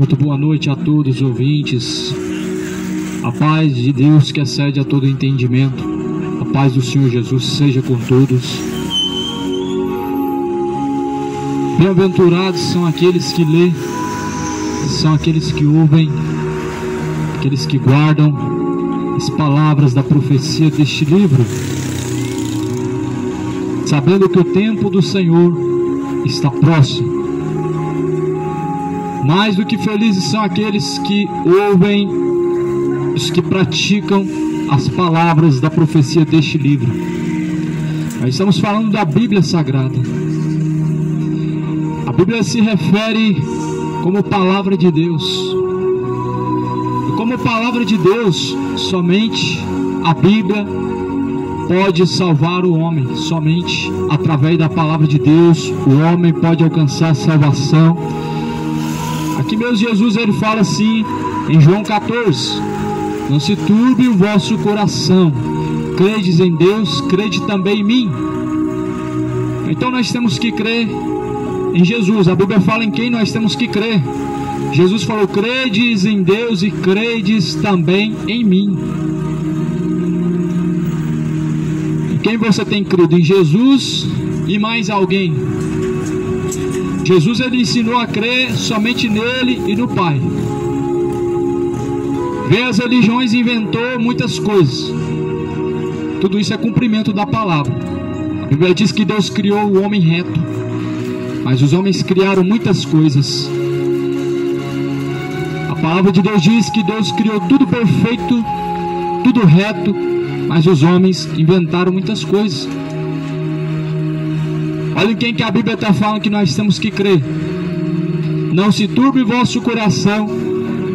Muito boa noite a todos os ouvintes. A paz de Deus que excede a todo entendimento, a paz do Senhor Jesus seja com todos. Bem-aventurados são aqueles que lêem, são aqueles que ouvem, aqueles que guardam as palavras da profecia deste livro, sabendo que o tempo do Senhor está próximo. Mais do que felizes são aqueles que ouvem, os que praticam as palavras da profecia deste livro. Nós estamos falando da Bíblia Sagrada. A Bíblia se refere como palavra de Deus. E como palavra de Deus, somente a Bíblia pode salvar o homem. Somente através da palavra de Deus o homem pode alcançar a salvação. Aqui mesmo Jesus ele fala assim em João 14: não se turbe o vosso coração, credes em Deus, crede também em mim. Então nós temos que crer em Jesus. A Bíblia fala em quem nós temos que crer. Jesus falou: credes em Deus e credes também em mim. Em quem você tem crido? Em Jesus e mais alguém? Jesus ele ensinou a crer somente nele e no Pai. Vê as religiões, inventou muitas coisas. Tudo isso é cumprimento da palavra. A Bíblia diz que Deus criou o homem reto. mas os homens criaram muitas coisas. A palavra de Deus diz que Deus criou tudo perfeito, tudo reto, mas os homens inventaram muitas coisas. Olha em quem que a Bíblia está falando que nós temos que crer. Não se turbe o vosso coração,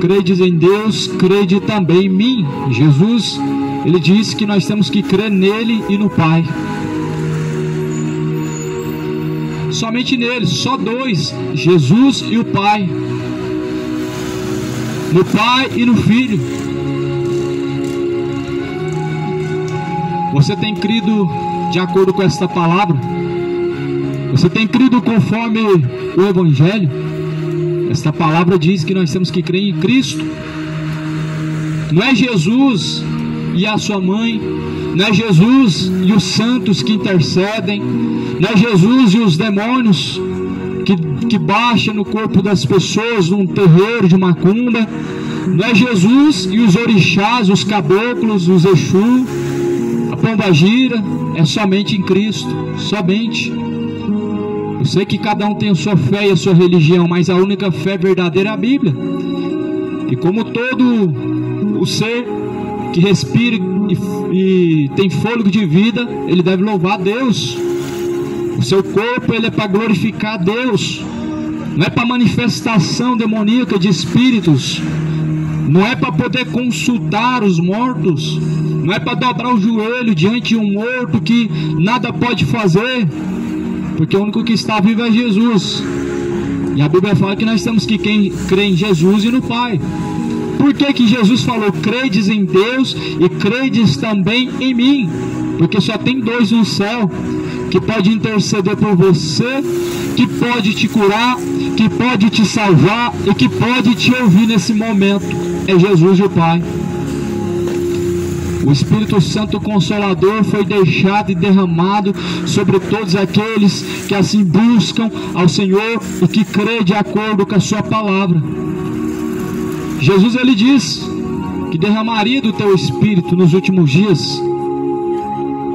credes em Deus, crede também em mim. Jesus, ele disse que nós temos que crer nele e no Pai. Somente nele, só dois, Jesus e o Pai. No Pai e no Filho. Você tem crido de acordo com esta palavra? Você tem crido conforme o Evangelho? Esta palavra diz que nós temos que crer em Cristo. Não é Jesus e a sua mãe, não é Jesus e os santos que intercedem, não é Jesus e os demônios que baixam no corpo das pessoas num terreiro de macumba, não é Jesus e os orixás, os caboclos, os Exu, a pombagira. É somente em Cristo, somente. Eu sei que cada um tem a sua fé e a sua religião, mas a única fé verdadeira é a Bíblia. E como todo o ser que respira e tem fôlego de vida, ele deve louvar a Deus. O seu corpo, ele é para glorificar a Deus. Não é para manifestação demoníaca de espíritos. Não é para poder consultar os mortos. Não é para dobrar o joelho diante de um morto que nada pode fazer. Porque o único que está vivo é Jesus. E a Bíblia fala que nós temos que crer em Jesus e no Pai. Por que que Jesus falou, credes em Deus e credes também em mim? Porque só tem dois no céu que pode interceder por você, que pode te curar, que pode te salvar e que pode te ouvir nesse momento. É Jesus e o Pai. O Espírito Santo Consolador foi deixado e derramado sobre todos aqueles que assim buscam ao Senhor e que crê de acordo com a sua palavra. Jesus, ele diz que derramaria do teu Espírito nos últimos dias.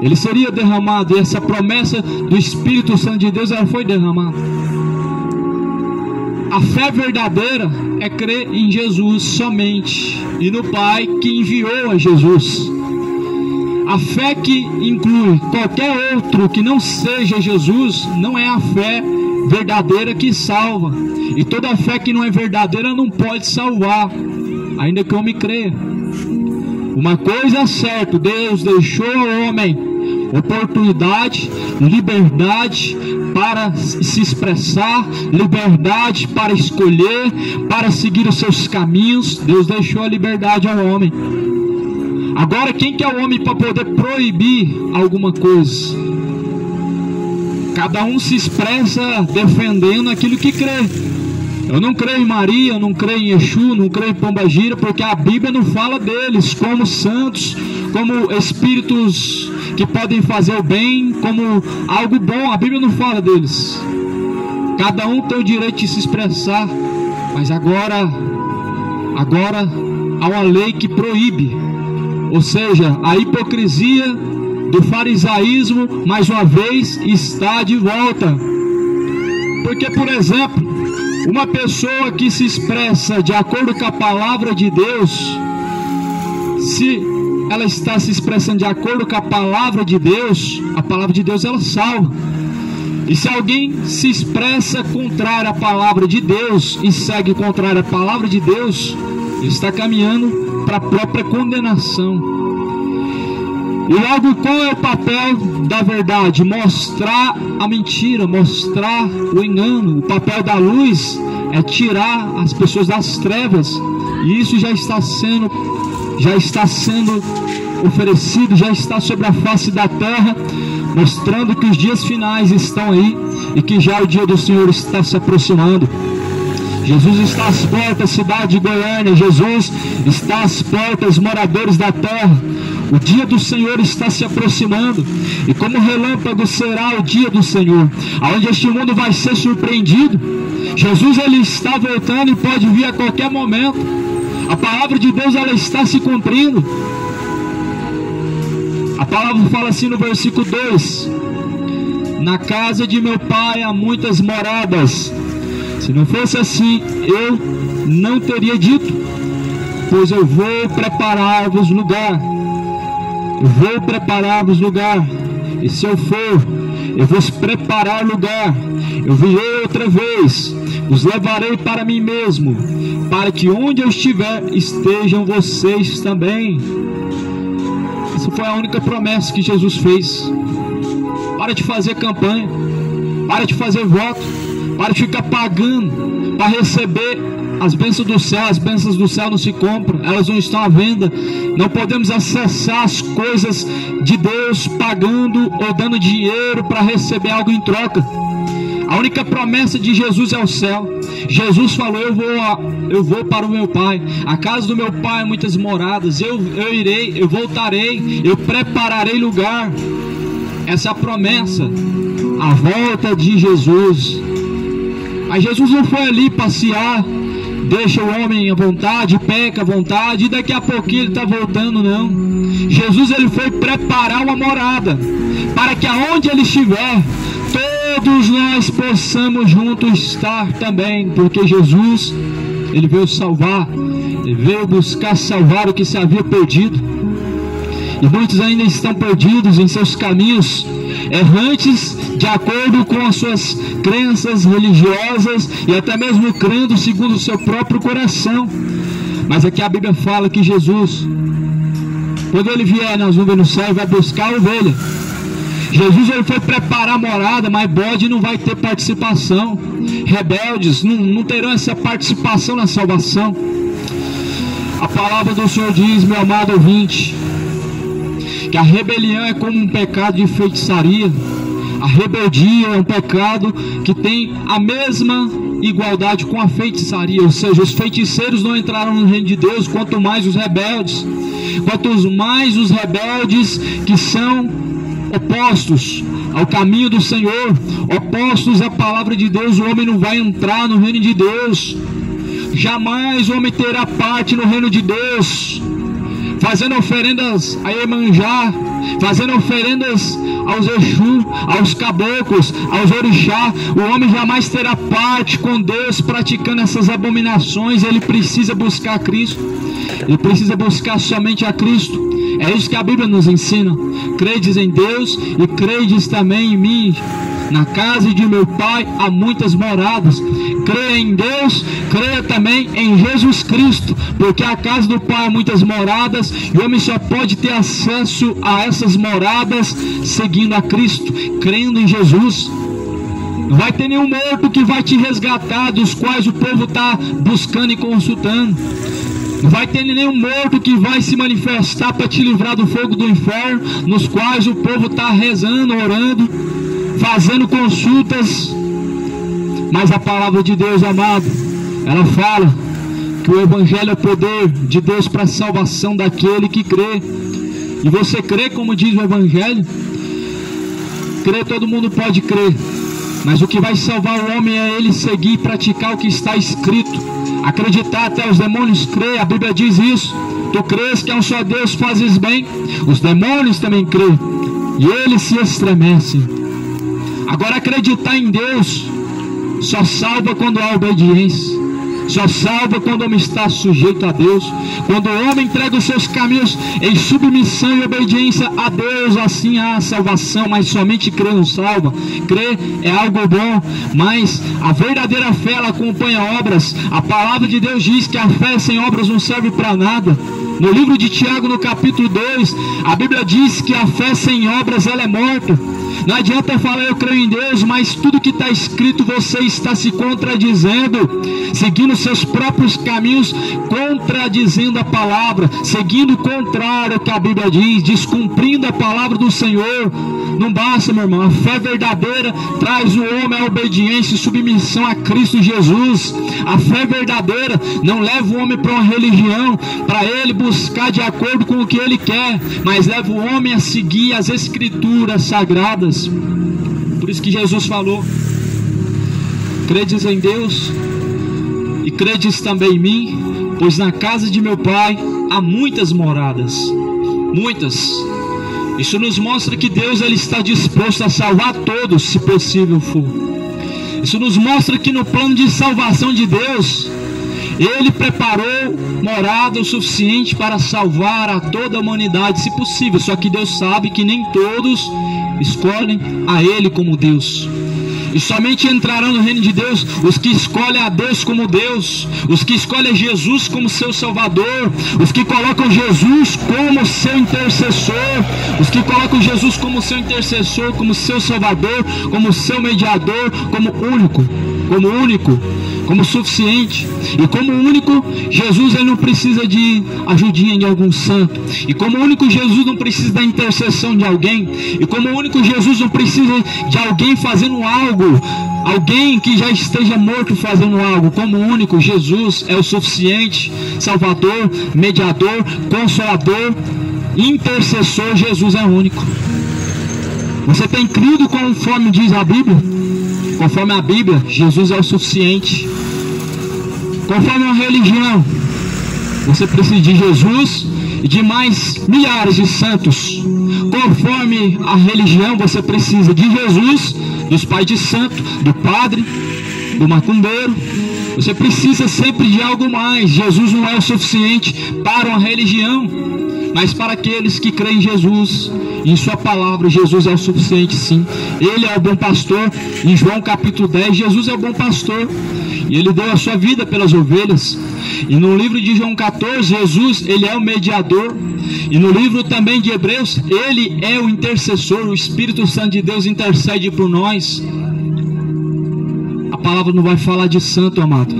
Ele seria derramado, e essa promessa do Espírito Santo de Deus, ela foi derramada. A fé verdadeira é crer em Jesus somente e no Pai que enviou a Jesus. A fé que inclui qualquer outro que não seja Jesus não é a fé verdadeira que salva. E toda fé que não é verdadeira não pode salvar, ainda que o homem creia. Uma coisa é certa, Deus deixou ao homem oportunidade, liberdade para se expressar, liberdade para escolher, para seguir os seus caminhos. Deus deixou a liberdade ao homem. Agora, quem que é o homem para poder proibir alguma coisa? Cada um se expressa defendendo aquilo que crê. Eu não creio em Maria, eu não creio em Exu, não creio em Pombagira, porque a Bíblia não fala deles como santos, como espíritos que podem fazer o bem, como algo bom. A Bíblia não fala deles. Cada um tem o direito de se expressar, mas agora há uma lei que proíbe. Ou seja, a hipocrisia do farisaísmo, mais uma vez, está de volta. Porque, por exemplo, uma pessoa que se expressa de acordo com a palavra de Deus, se ela está se expressando de acordo com a palavra de Deus ela salva. E se alguém se expressa contrário à palavra de Deus e segue contrário à palavra de Deus, ele está caminhando para a própria condenação. E logo, qual é o papel da verdade? Mostrar a mentira, mostrar o engano. O papel da luz é tirar as pessoas das trevas. E isso já está sendo oferecido, já está sobre a face da terra, mostrando que os dias finais estão aí e que já o dia do Senhor está se aproximando. Jesus está às portas, cidade de Goiânia. Jesus está às portas, moradores da terra. O dia do Senhor está se aproximando. E como relâmpago será o dia do Senhor, onde este mundo vai ser surpreendido. Jesus, ele está voltando e pode vir a qualquer momento. A palavra de Deus, ela está se cumprindo. A palavra fala assim no versículo 2: Na casa de meu pai há muitas moradas. Se não fosse assim, eu não teria dito, pois eu vou preparar-vos lugar. Eu vou preparar-vos lugar. E se eu for, eu vos preparar lugar, eu virei outra vez, os levarei para mim mesmo, para que onde eu estiver, estejam vocês também. Essa foi a única promessa que Jesus fez. Para de fazer campanha, para de fazer voto, para de ficar pagando para receber as bênçãos do céu. As bênçãos do céu não se compram, elas não estão à venda. Não podemos acessar as coisas de Deus pagando ou dando dinheiro para receber algo em troca. A única promessa de Jesus é o céu. Jesus falou: eu vou para o meu Pai. A casa do meu Pai há muitas moradas. Eu irei, eu voltarei, eu prepararei lugar. Essa é a promessa, a volta de Jesus. Mas Jesus não foi ali passear, deixa o homem à vontade, peca à vontade, e daqui a pouquinho ele está voltando, não. Jesus, ele foi preparar uma morada, para que aonde ele estiver, todos nós possamos juntos estar também, porque Jesus, ele veio salvar, ele veio buscar salvar o que se havia perdido. E muitos ainda estão perdidos em seus caminhos, errantes de acordo com as suas crenças religiosas e até mesmo crendo segundo o seu próprio coração. Mas aqui a Bíblia fala que Jesus, quando ele vier nas nuvens no céu, vai buscar a ovelha. Jesus, ele foi preparar a morada, mas bode não vai ter participação. Rebeldes não terão essa participação na salvação. A palavra do Senhor diz, meu amado ouvinte, que a rebelião é como um pecado de feitiçaria. A rebeldia é um pecado que tem a mesma igualdade com a feitiçaria, ou seja, os feiticeiros não entraram no reino de Deus, quanto mais os rebeldes. Quanto mais os rebeldes que são opostos ao caminho do Senhor, opostos à palavra de Deus, o homem não vai entrar no reino de Deus. Jamais o homem terá parte no reino de Deus, fazendo oferendas a Iemanjá, fazendo oferendas aos Exu, aos caboclos, aos orixá. O homem jamais terá parte com Deus praticando essas abominações. Ele precisa buscar a Cristo, ele precisa buscar somente a Cristo. É isso que a Bíblia nos ensina. Credes em Deus e credes também em mim. Na casa de meu Pai há muitas moradas. Creia em Deus, creia também em Jesus Cristo, porque a casa do Pai há muitas moradas, e o homem só pode ter acesso a essas moradas seguindo a Cristo, crendo em Jesus. Não vai ter nenhum morto que vai te resgatar, dos quais o povo está buscando e consultando. Não vai ter nenhum morto que vai se manifestar para te livrar do fogo do inferno, nos quais o povo está rezando, orando, fazendo consultas. Mas a palavra de Deus, amado, ela fala que o Evangelho é o poder de Deus para a salvação daquele que crê. E você crê como diz o Evangelho? Crer, todo mundo pode crer, mas o que vai salvar o homem é ele seguir e praticar o que está escrito. Acreditar, até os demônios crêem, a Bíblia diz isso. Tu crês que há um só Deus, fazes bem, os demônios também creem, e eles se estremecem. Agora, acreditar em Deus só salva quando há obediência, só salva quando o homem está sujeito a Deus. Quando o homem entrega os seus caminhos em submissão e obediência a Deus, assim há salvação. Mas somente crer não salva. Crer é algo bom, mas a verdadeira fé, ela acompanha obras. A palavra de Deus diz que a fé sem obras não serve para nada. No livro de Tiago, no capítulo 2, a Bíblia diz que a fé sem obras, ela é morta. Não adianta falar eu creio em Deus, mas tudo que está escrito você está se contradizendo, seguindo seus próprios caminhos, contradizendo a palavra, seguindo o contrário ao que a Bíblia diz, descumprindo a palavra do Senhor. Não basta, meu irmão. A fé verdadeira traz o homem à obediência e submissão a Cristo Jesus. A fé verdadeira não leva o homem para uma religião, para ele buscar de acordo com o que ele quer, mas leva o homem a seguir as Escrituras sagradas. Por isso que Jesus falou: credes em Deus e credes também em mim, pois na casa de meu Pai há muitas moradas. Muitas. Isso nos mostra que Deus ele está disposto a salvar todos, se possível for. Isso nos mostra que no plano de salvação de Deus, Ele preparou morada o suficiente para salvar a toda a humanidade, se possível. Só que Deus sabe que nem todos escolhem a Ele como Deus. E somente entrarão no reino de Deus os que escolhem a Deus como Deus, os que escolhem Jesus como seu Salvador, os que colocam Jesus como seu intercessor, os que colocam Jesus como seu intercessor, como seu Salvador, como seu mediador, como único, como suficiente. E como único, Jesus ele não precisa de ajudinha de algum santo. E como único, Jesus não precisa da intercessão de alguém. E como único, Jesus não precisa de alguém fazendo algo, alguém que já esteja morto fazendo algo. Como único, Jesus é o suficiente, Salvador, mediador, consolador, intercessor. Jesus é único. Você tem crido conforme diz a Bíblia? Conforme a Bíblia, Jesus é o suficiente. Conforme a religião, você precisa de Jesus e de mais milhares de santos. Conforme a religião, você precisa de Jesus, dos pais de santo, do padre, do macumbeiro. Você precisa sempre de algo mais. Jesus não é o suficiente para uma religião, mas para aqueles que creem em Jesus, em sua palavra, Jesus é o suficiente, sim. Ele é o bom pastor. Em João capítulo 10, Jesus é o bom pastor, e ele deu a sua vida pelas ovelhas. E no livro de João 14, Jesus, ele é o mediador. E no livro também de Hebreus, ele é o intercessor. O Espírito Santo de Deus intercede por nós. A palavra não vai falar de santo, amado,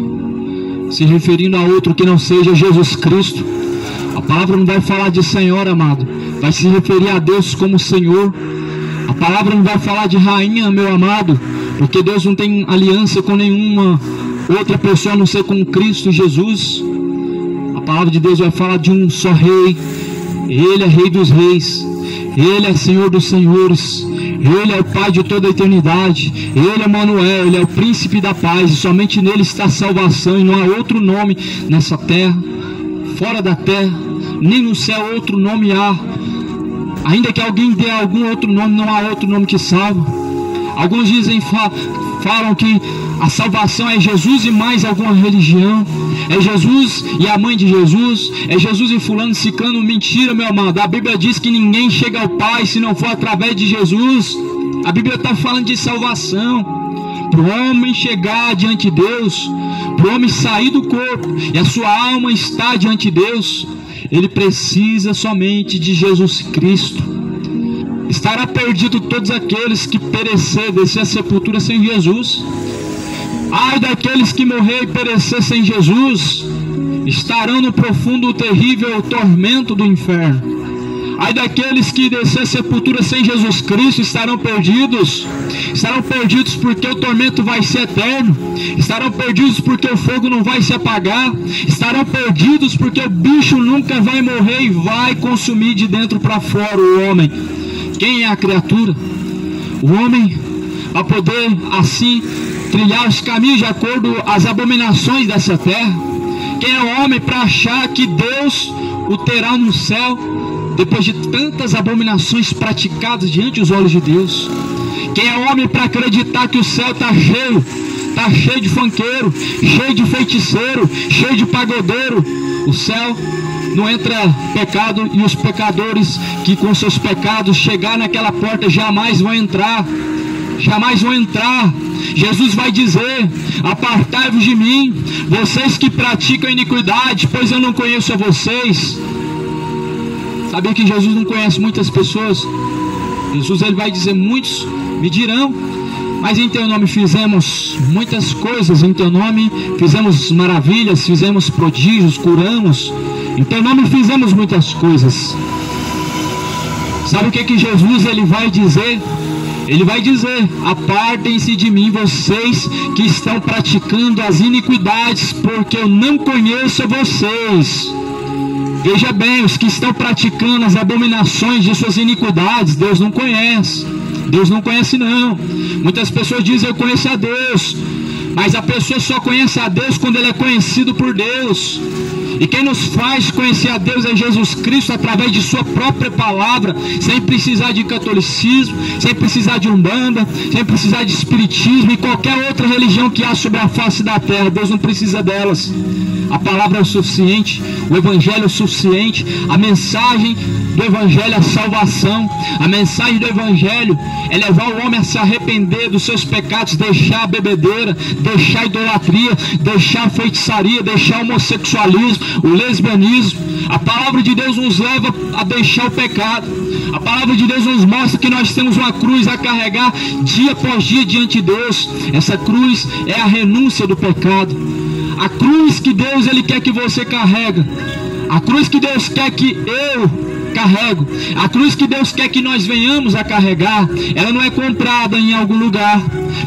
se referindo a outro que não seja Jesus Cristo. A palavra não vai falar de Senhor, amado, vai se referir a Deus como Senhor. A palavra não vai falar de rainha, meu amado, porque Deus não tem aliança com nenhuma outra pessoa a não ser com Cristo Jesus. A palavra de Deus vai falar de um só rei. Ele é rei dos reis, ele é Senhor dos senhores, ele é o Pai de toda a eternidade, ele é Manuel, ele é o príncipe da paz, e somente nele está a salvação, e não há outro nome nessa terra, fora da terra, nem no céu outro nome há. Ainda que alguém dê algum outro nome, não há outro nome que salva. Alguns dizem, falam que a salvação é Jesus e mais alguma religião. É Jesus e a mãe de Jesus. É Jesus e fulano, ciclano. Mentira, meu amado. A Bíblia diz que ninguém chega ao Pai se não for através de Jesus. A Bíblia está falando de salvação. Para o homem chegar diante de Deus, para o homem sair do corpo e a sua alma está diante de Deus, ele precisa somente de Jesus Cristo. Estará perdido todos aqueles que perecer, descer a sepultura sem Jesus. Ai daqueles que morrer e perecer sem Jesus, estarão no profundo, terrível tormento do inferno. Ai daqueles que descer a sepultura sem Jesus Cristo, estarão perdidos. Estarão perdidos porque o tormento vai ser eterno. Estarão perdidos porque o fogo não vai se apagar. Estarão perdidos porque o bicho nunca vai morrer e vai consumir de dentro para fora o homem. Quem é a criatura? O homem, a poder assim trilhar os caminhos de acordo às abominações dessa terra. Quem é o homem para achar que Deus o terá no céu depois de tantas abominações praticadas diante dos olhos de Deus? Quem é o homem para acreditar que o céu está cheio de funkeiro, cheio de feiticeiro, cheio de pagodeiro? O céu não entra pecado, e os pecadores que com seus pecados chegar naquela porta jamais vão entrar. Jamais vão entrar. Jesus vai dizer: apartai-vos de mim, vocês que praticam iniquidade, pois eu não conheço a vocês. Sabia que Jesus não conhece muitas pessoas? Jesus ele vai dizer: muitos me dirão, mas em teu nome fizemos muitas coisas, em teu nome fizemos maravilhas, fizemos prodígios, curamos, em teu nome fizemos muitas coisas. Sabe o que Jesus ele vai dizer? Ele vai dizer: apartem-se de mim, vocês que estão praticando as iniquidades, porque eu não conheço vocês. Veja bem, os que estão praticando as abominações de suas iniquidades, Deus não conhece. Deus não conhece não. Muitas pessoas dizem: eu conheço a Deus. Mas a pessoa só conhece a Deus quando ele é conhecido por Deus. E quem nos faz conhecer a Deus é Jesus Cristo através de sua própria palavra, sem precisar de catolicismo, sem precisar de umbanda, sem precisar de espiritismo e qualquer outra religião que há sobre a face da terra. Deus não precisa delas. A palavra é o suficiente, o evangelho é o suficiente, a mensagem do evangelho é a salvação. A mensagem do evangelho é levar o homem a se arrepender dos seus pecados, deixar a bebedeira, deixar a idolatria, deixar a feitiçaria, deixar o homossexualismo, o lesbianismo. A palavra de Deus nos leva a deixar o pecado. A palavra de Deus nos mostra que nós temos uma cruz a carregar dia após dia diante de Deus. Essa cruz é a renúncia do pecado. A cruz que Deus Ele quer que você carrega, a cruz que Deus quer que eu carrego, a cruz que Deus quer que nós venhamos a carregar, ela não é comprada em algum lugar,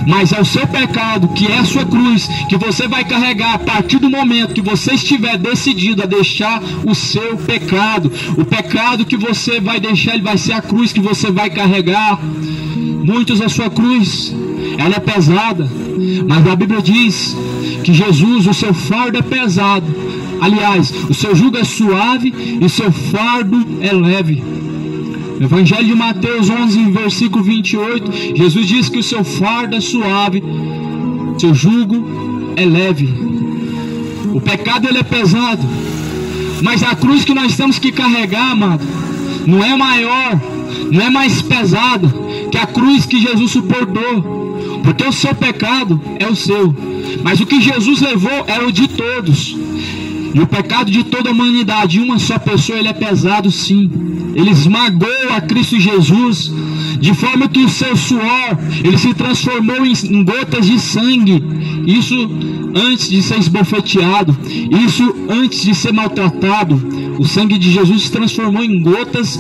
mas é o seu pecado, que é a sua cruz, que você vai carregar a partir do momento que você estiver decidido a deixar o seu pecado. O pecado que você vai deixar, ele vai ser a cruz que você vai carregar. Muitos, a sua cruz, ela é pesada, mas a Bíblia diz que Jesus, o seu fardo é pesado. Aliás, o seu jugo é suave e o seu fardo é leve. No Evangelho de Mateus 11, versículo 28, Jesus diz que o seu fardo é suave, seu jugo é leve. O pecado ele é pesado, mas a cruz que nós temos que carregar, amado, não é maior, não é mais pesada que a cruz que Jesus suportou, porque o seu pecado é o seu, mas o que Jesus levou era o de todos. E o pecado de toda a humanidade, uma só pessoa, ele é pesado sim. Ele esmagou a Cristo Jesus, de forma que o seu suor, ele se transformou em gotas de sangue. Isso antes de ser esbofeteado, isso antes de ser maltratado. O sangue de Jesus se transformou em gotas,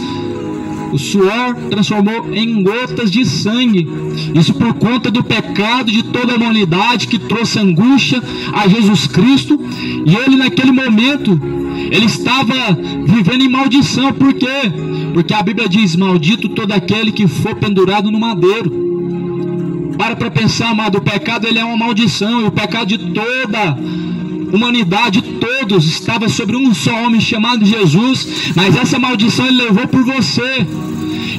o suor transformou em gotas de sangue. Isso por conta do pecado de toda a humanidade que trouxe angústia a Jesus Cristo. E ele naquele momento, ele estava vivendo em maldição. Por quê? Porque a Bíblia diz: maldito todo aquele que for pendurado no madeiro. Para pensar, amado, o pecado ele é uma maldição. E o pecado de toda humanidade, todos, estava sobre um só homem chamado Jesus, mas essa maldição ele levou por você.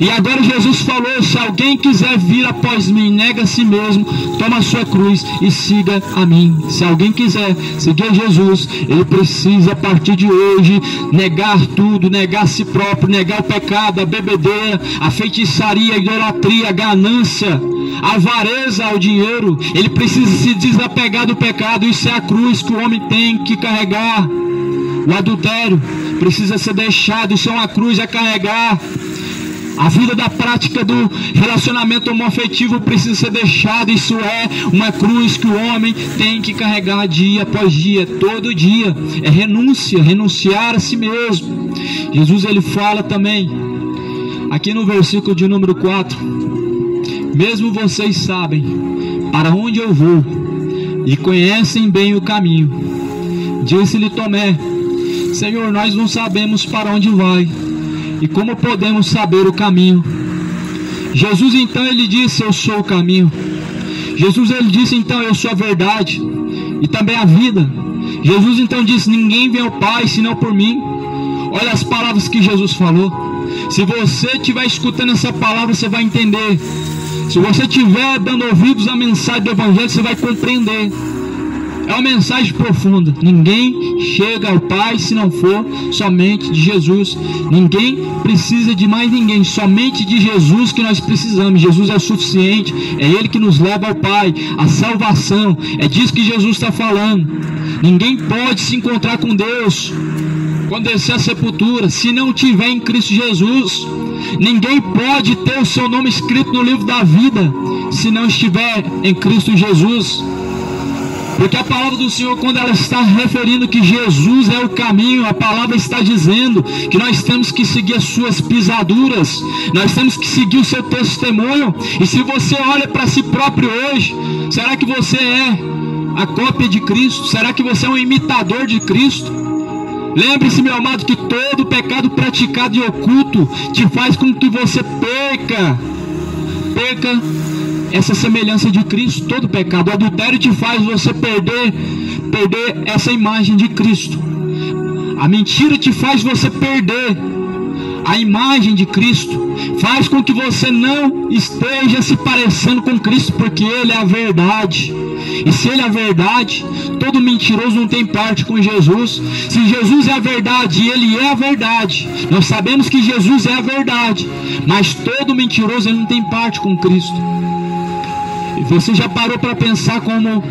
E agora Jesus falou: se alguém quiser vir após mim, nega a si mesmo, toma a sua cruz e siga a mim. Se alguém quiser seguir Jesus, ele precisa a partir de hoje negar tudo, negar a si próprio, negar o pecado, a bebedeira, a feitiçaria, a idolatria, a ganância, a avareza ao dinheiro. Ele precisa se desapegar do pecado. Isso é a cruz que o homem tem que carregar. O adultério precisa ser deixado. Isso é uma cruz a carregar. A vida da prática do relacionamento homoafetivo precisa ser deixada. Isso é uma cruz que o homem tem que carregar dia após dia, todo dia. É renúncia, renunciar a si mesmo. Jesus ele fala também, aqui no versículo de número 4: mesmo vocês sabem para onde eu vou e conhecem bem o caminho. Disse-lhe Tomé: Senhor, nós não sabemos para onde vai, e como podemos saber o caminho? Jesus então ele disse: eu sou o caminho. Jesus ele disse então: eu sou a verdade e também a vida. Jesus então disse: ninguém vem ao Pai senão por mim. Olha as palavras que Jesus falou. Se você estiver escutando essa palavra, você vai entender. Se você estiver dando ouvidos à mensagem do Evangelho, você vai compreender. É uma mensagem profunda. Ninguém chega ao Pai se não for somente de Jesus. Ninguém precisa de mais ninguém, somente de Jesus que nós precisamos. Jesus é o suficiente, é Ele que nos leva ao Pai. A salvação, é disso que Jesus está falando. Ninguém pode se encontrar com Deus quando descer a sepultura se não tiver em Cristo Jesus. Ninguém pode ter o seu nome escrito no livro da vida se não estiver em Cristo Jesus. Porque a palavra do Senhor, quando ela está referindo que Jesus é o caminho, a palavra está dizendo que nós temos que seguir as suas pisaduras, nós temos que seguir o seu testemunho. E se você olha para si próprio hoje, será que você é a cópia de Cristo? Será que você é um imitador de Cristo? Lembre-se, meu amado, que todo pecado praticado em oculto te faz com que você perca essa semelhança de Cristo. Todo pecado, o adultério te faz você perder essa imagem de Cristo. A mentira te faz você perder a imagem de Cristo, faz com que você não esteja se parecendo com Cristo, porque Ele é a verdade. E se Ele é a verdade, todo mentiroso não tem parte com Jesus. Se Jesus é a verdade e Ele é a verdade, nós sabemos que Jesus é a verdade, mas todo mentiroso ele não tem parte com Cristo. E você já parou para pensar como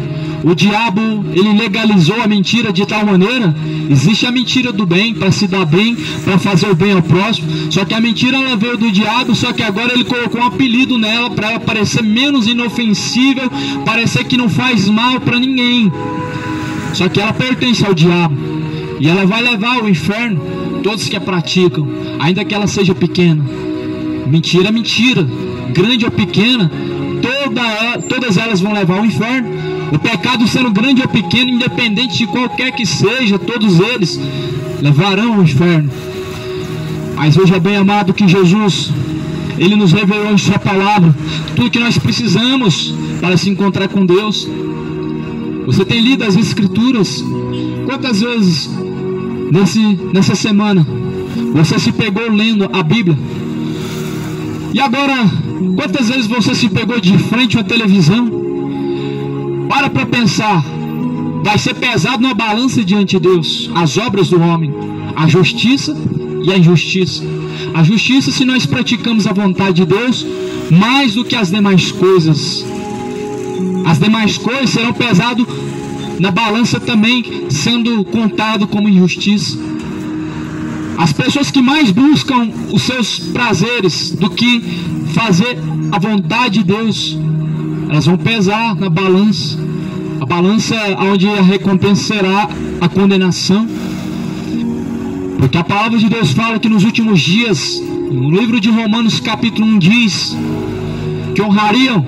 o diabo ele legalizou a mentira de tal maneira? Existe a mentira do bem, para se dar bem, para fazer o bem ao próximo. Só que a mentira ela veio do diabo, só que agora ele colocou um apelido nela para ela parecer menos inofensível, parecer que não faz mal para ninguém. Só que ela pertence ao diabo e ela vai levar ao inferno todos que a praticam, ainda que ela seja pequena. Mentira é mentira, grande ou pequena, todas elas vão levar ao inferno. O pecado sendo grande ou pequeno, independente de qualquer que seja, todos eles levarão ao inferno. Mas veja bem, amado, que Jesus, Ele nos revelou em sua palavra tudo que nós precisamos para se encontrar com Deus. Você tem lido as Escrituras? Quantas vezes nessa semana você se pegou lendo a Bíblia? E agora, quantas vezes você se pegou de frente à televisão? Para pensar, vai ser pesado na balança diante de Deus as obras do homem, a justiça e a injustiça. A justiça, se nós praticamos a vontade de Deus, mais do que as demais coisas. As demais coisas serão pesadas na balança também, sendo contado como injustiça. As pessoas que mais buscam os seus prazeres do que fazer a vontade de Deus, elas vão pesar na balança. A balança onde a recompensa será a condenação. Porque a palavra de Deus fala que nos últimos dias, no livro de Romanos capítulo 1 diz que honrariam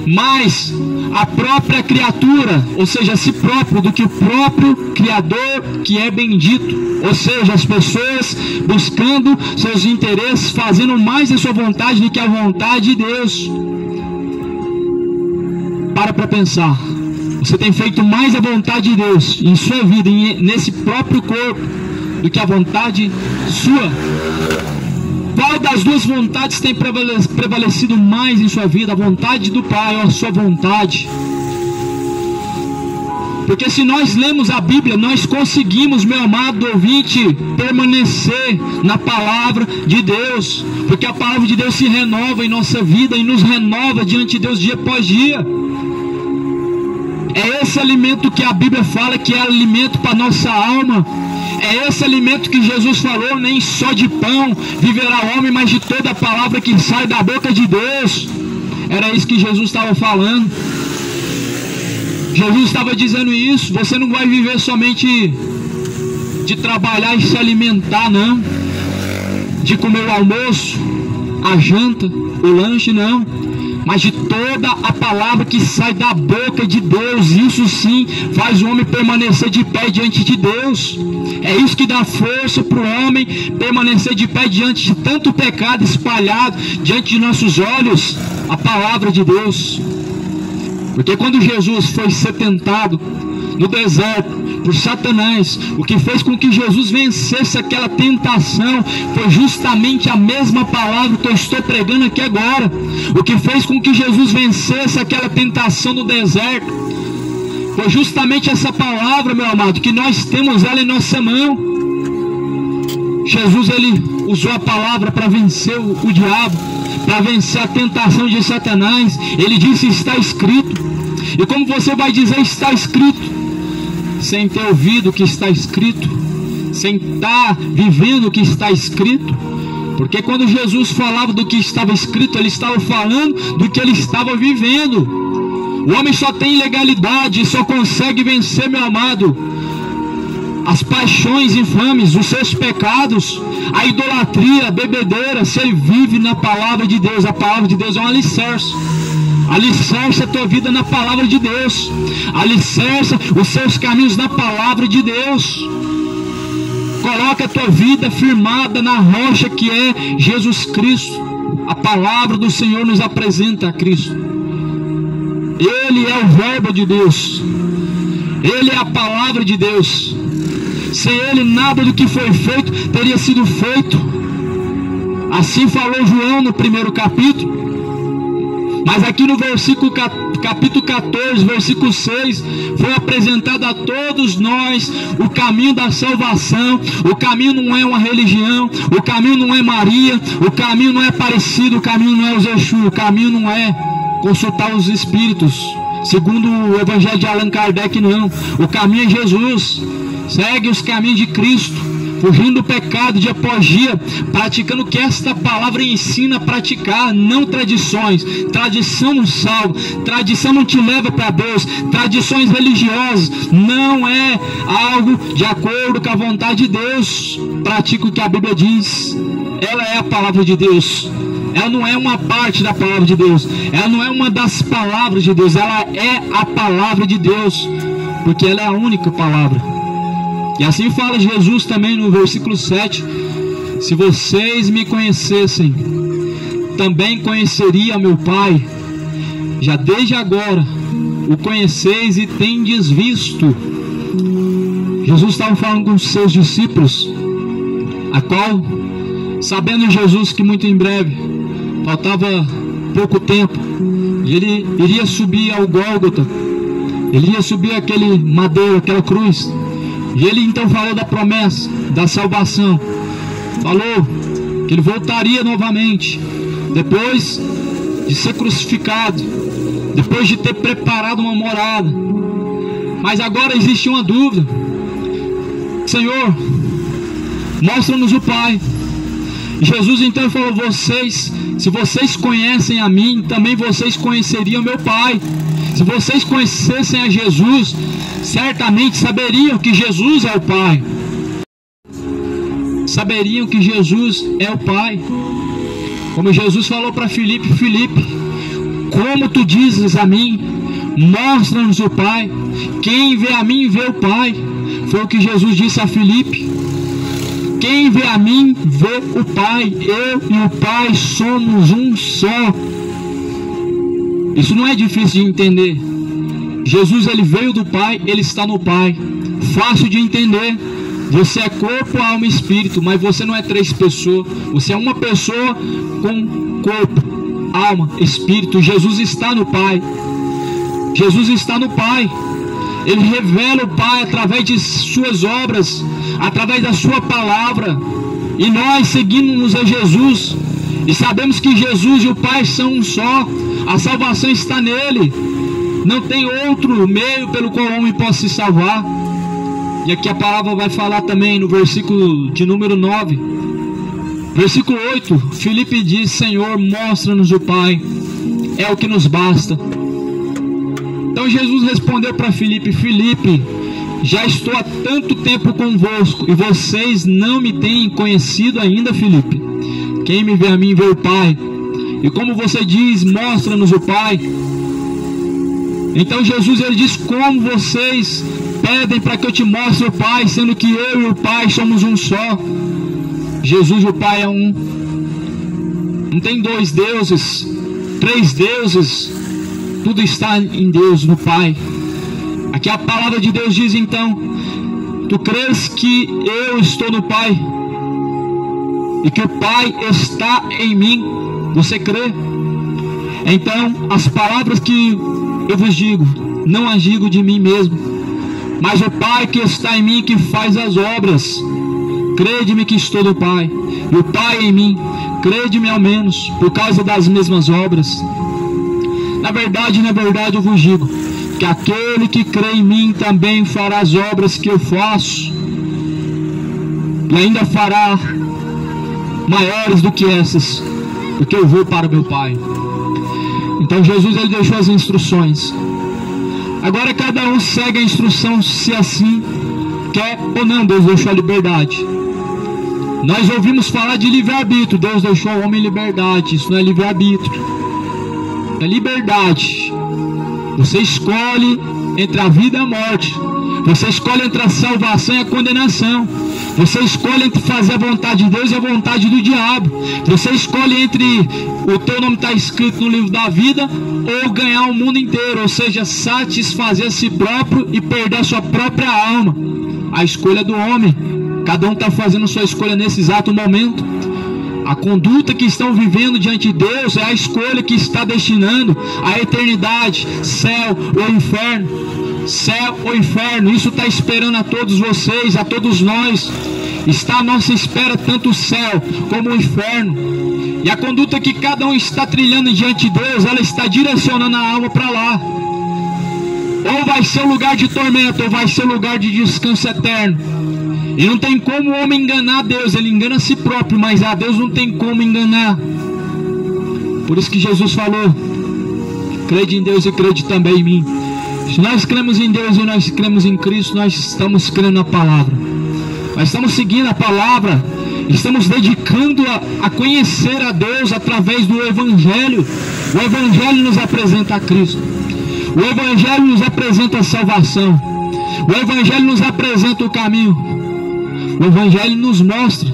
mais a própria criatura, ou seja, a si próprio, do que o próprio Criador que é bendito. Ou seja, as pessoas buscando seus interesses, fazendo mais a sua vontade do que a vontade de Deus. Para pensar, você tem feito mais a vontade de Deus em sua vida, nesse próprio corpo, do que a vontade sua? Qual das duas vontades tem prevalecido mais em sua vida? A vontade do Pai ou a sua vontade? Porque se nós lemos a Bíblia, nós conseguimos, meu amado ouvinte, permanecer na palavra de Deus. Porque a palavra de Deus se renova em nossa vida e nos renova diante de Deus dia após dia. É esse alimento que a Bíblia fala que é alimento para nossa alma. É esse alimento que Jesus falou, nem só de pão viverá o homem, mas de toda a palavra que sai da boca de Deus. Era isso que Jesus estava falando. Jesus estava dizendo isso. Você não vai viver somente de trabalhar e se alimentar, não. De comer o almoço, a janta, o lanche, não. Mas de toda a palavra que sai da boca de Deus. Isso sim faz o homem permanecer de pé diante de Deus. É isso que dá força para o homem permanecer de pé diante de tanto pecado espalhado diante de nossos olhos. A palavra de Deus. Porque quando Jesus foi ser tentado no deserto por Satanás, o que fez com que Jesus vencesse aquela tentação foi justamente a mesma palavra que eu estou pregando aqui agora. O que fez com que Jesus vencesse aquela tentação no deserto foi justamente essa palavra, meu amado, que nós temos ela em nossa mão. Jesus, ele usou a palavra para vencer o diabo, para vencer a tentação de Satanás. Ele disse: está escrito. E como você vai dizer está escrito sem ter ouvido o que está escrito, sem estar vivendo o que está escrito? Porque quando Jesus falava do que estava escrito, ele estava falando do que ele estava vivendo. O homem só tem legalidade e só consegue vencer, meu amado, as paixões infames, os seus pecados, a idolatria, a bebedeira, se ele vive na palavra de Deus. A palavra de Deus é um alicerce. Alicerça a tua vida na palavra de Deus. Alicerça os seus caminhos na palavra de Deus. Coloca a tua vida firmada na rocha que é Jesus Cristo. A palavra do Senhor nos apresenta a Cristo. Ele é o verbo de Deus. Ele é a palavra de Deus. Sem Ele, nada do que foi feito teria sido feito. Assim falou João no primeiro capítulo. Mas aqui no capítulo 14, versículo 6, foi apresentado a todos nós o caminho da salvação. O caminho não é uma religião, o caminho não é Maria, o caminho não é Aparecido, o caminho não é os Exu, o caminho não é consultar os espíritos, segundo o Evangelho de Allan Kardec, não. O caminho é Jesus. Segue os caminhos de Cristo, fugindo do pecado dia após dia, praticando o que esta palavra ensina a praticar, não tradições. Tradição não salva, tradição não te leva para Deus. Tradições religiosas não é algo de acordo com a vontade de Deus. Pratica o que a Bíblia diz. Ela é a palavra de Deus. Ela não é uma parte da palavra de Deus, ela não é uma das palavras de Deus, ela é a palavra de Deus, porque ela é a única palavra. E assim fala Jesus também no versículo 7: se vocês me conhecessem, também conheceria meu Pai. Já desde agora o conheceis e tendes visto. Jesus estava falando com os seus discípulos, a qual, sabendo Jesus que muito em breve, faltava pouco tempo, e ele iria subir ao Gólgota, ele ia subir aquele madeiro, aquela cruz. E ele então falou da promessa, da salvação. Falou que ele voltaria novamente, depois de ser crucificado, depois de ter preparado uma morada. Mas agora existe uma dúvida: Senhor, mostra-nos o Pai. E Jesus então falou: se vocês conhecem a mim, também vocês conheceriam meu Pai. Se vocês conhecessem a Jesus, certamente saberiam que Jesus é o Pai. Saberiam que Jesus é o Pai. Como Jesus falou para Filipe: Filipe, como tu dizes a mim, mostra-nos o Pai. Quem vê a mim, vê o Pai. Foi o que Jesus disse a Filipe. Quem vê a mim, vê o Pai. Eu e o Pai somos um só. Isso não é difícil de entender. Jesus, ele veio do Pai, ele está no Pai. Fácil de entender. Você é corpo, alma e espírito, mas você não é três pessoas. Você é uma pessoa com corpo, alma, espírito. Jesus está no Pai. Jesus está no Pai. Ele revela o Pai através de suas obras, através da sua palavra. E nós seguimos a Jesus e sabemos que Jesus e o Pai são um só. A salvação está nele. Não tem outro meio pelo qual o homem possa se salvar. E aqui a palavra vai falar também no versículo de número 9. Versículo 8, Filipe diz: Senhor, mostra-nos o Pai, é o que nos basta. Então Jesus respondeu para Filipe: Filipe, já estou há tanto tempo convosco e vocês não me têm conhecido ainda, Filipe. Quem me vê a mim, vê o Pai. E como você diz, mostra-nos o Pai. Então Jesus, ele diz: como vocês pedem para que eu te mostre o Pai, sendo que eu e o Pai somos um só. Jesus e o Pai é um. Não tem dois deuses, três deuses. Tudo está em Deus, no Pai. Aqui a palavra de Deus diz então: tu crês que eu estou no Pai e que o Pai está em mim? Você crê? Então as palavras que eu vos digo, não as digo de mim mesmo, mas o Pai que está em mim que faz as obras. Crede-me que estou no Pai, e o Pai em mim. Crede-me ao menos, por causa das mesmas obras. Na verdade eu vos digo, que aquele que crê em mim também fará as obras que eu faço, e ainda fará maiores do que essas, porque eu vou para o meu Pai. Então Jesus, ele deixou as instruções. Agora cada um segue a instrução, se assim quer ou não. Deus deixou a liberdade. Nós ouvimos falar de livre-arbítrio. Deus deixou ao homem liberdade. Isso não é livre-arbítrio, é liberdade. Você escolhe entre a vida e a morte. Você escolhe entre a salvação e a condenação. Você escolhe entre fazer a vontade de Deus e a vontade do diabo. Você escolhe entre o teu nome estar escrito no livro da vida ou ganhar o mundo inteiro, ou seja, satisfazer a si próprio e perder a sua própria alma. a escolha do homem. Cada um está fazendo sua escolha nesse exato momento. A conduta que estão vivendo diante de Deus é a escolha que está destinando a eternidade, céu ou inferno. Céu ou inferno, isso está esperando a todos vocês, a todos nós. Está à nossa espera tanto o céu como o inferno. E a conduta que cada um está trilhando diante de Deus, ela está direcionando a alma para lá. Ou vai ser um lugar de tormento, ou vai ser um lugar de descanso eterno. E não tem como o homem enganar a Deus, ele engana a si próprio, mas a Deus não tem como enganar. Por isso que Jesus falou: crede em Deus e crede também em mim. Se nós cremos em Deus e nós cremos em Cristo, nós estamos crendo na palavra. Nós estamos seguindo a palavra, estamos dedicando a conhecer a Deus através do Evangelho. O Evangelho nos apresenta a Cristo. O Evangelho nos apresenta a salvação. O Evangelho nos apresenta o caminho. O Evangelho nos mostra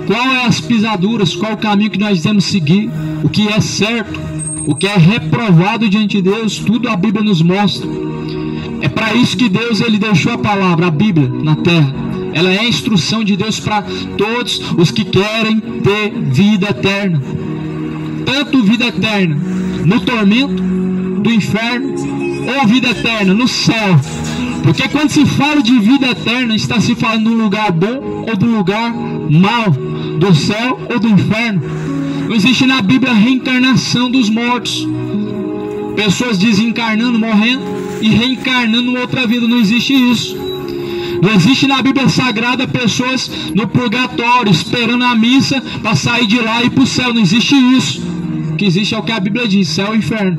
qual é as pisaduras, qual é o caminho que nós devemos seguir, o que é certo, o que é reprovado diante de Deus. Tudo a Bíblia nos mostra. É para isso que Deus ele deixou a palavra, a Bíblia, na terra. Ela é a instrução de Deus para todos os que querem ter vida eterna. Tanto vida eterna no tormento do inferno, ou vida eterna no céu. Porque quando se fala de vida eterna, está se falando de um lugar bom ou de um lugar mau, do céu ou do inferno. Não existe na Bíblia a reencarnação dos mortos. Pessoas desencarnando, morrendo e reencarnando em outra vida. Não existe isso. Não existe na Bíblia Sagrada pessoas no purgatório esperando a missa para sair de lá e ir para o céu. Não existe isso. O que existe é o que a Bíblia diz: céu e inferno.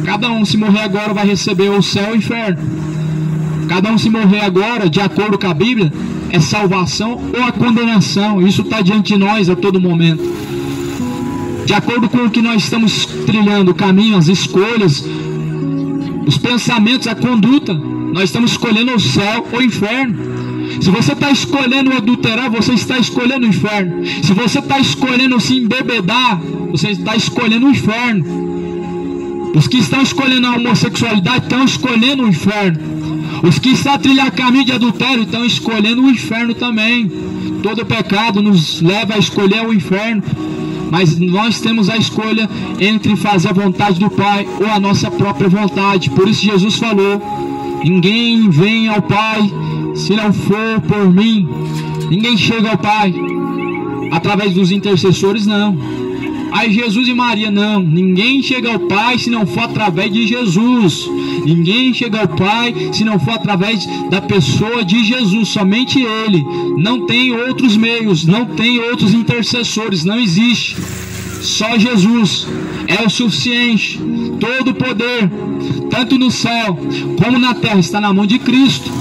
Cada um, se morrer agora, vai receber o céu e o inferno. Cada um, se morrer agora, de acordo com a Bíblia, é salvação ou a condenação. Isso está diante de nós a todo momento. De acordo com o que nós estamos trilhando, o caminho, as escolhas, os pensamentos, a conduta, nós estamos escolhendo o céu ou o inferno. Se você está escolhendo adulterar, você está escolhendo o inferno. Se você está escolhendo se embebedar, você está escolhendo o inferno. Os que estão escolhendo a homossexualidade estão escolhendo o inferno. Os que estão a trilhar caminho de adultério estão escolhendo o inferno também. Todo pecado nos leva a escolher o inferno. Mas nós temos a escolha entre fazer a vontade do Pai ou a nossa própria vontade. Por isso Jesus falou: ninguém vem ao Pai se não for por mim. Ninguém chega ao Pai através dos intercessores, não. Aí Jesus e Maria, não. Ninguém chega ao Pai se não for através de Jesus. Ninguém chega ao Pai se não for através da pessoa de Jesus. Somente Ele. Não tem outros meios, não tem outros intercessores, não existe. Só Jesus é o suficiente. Todo o poder, tanto no céu como na terra, está na mão de Cristo.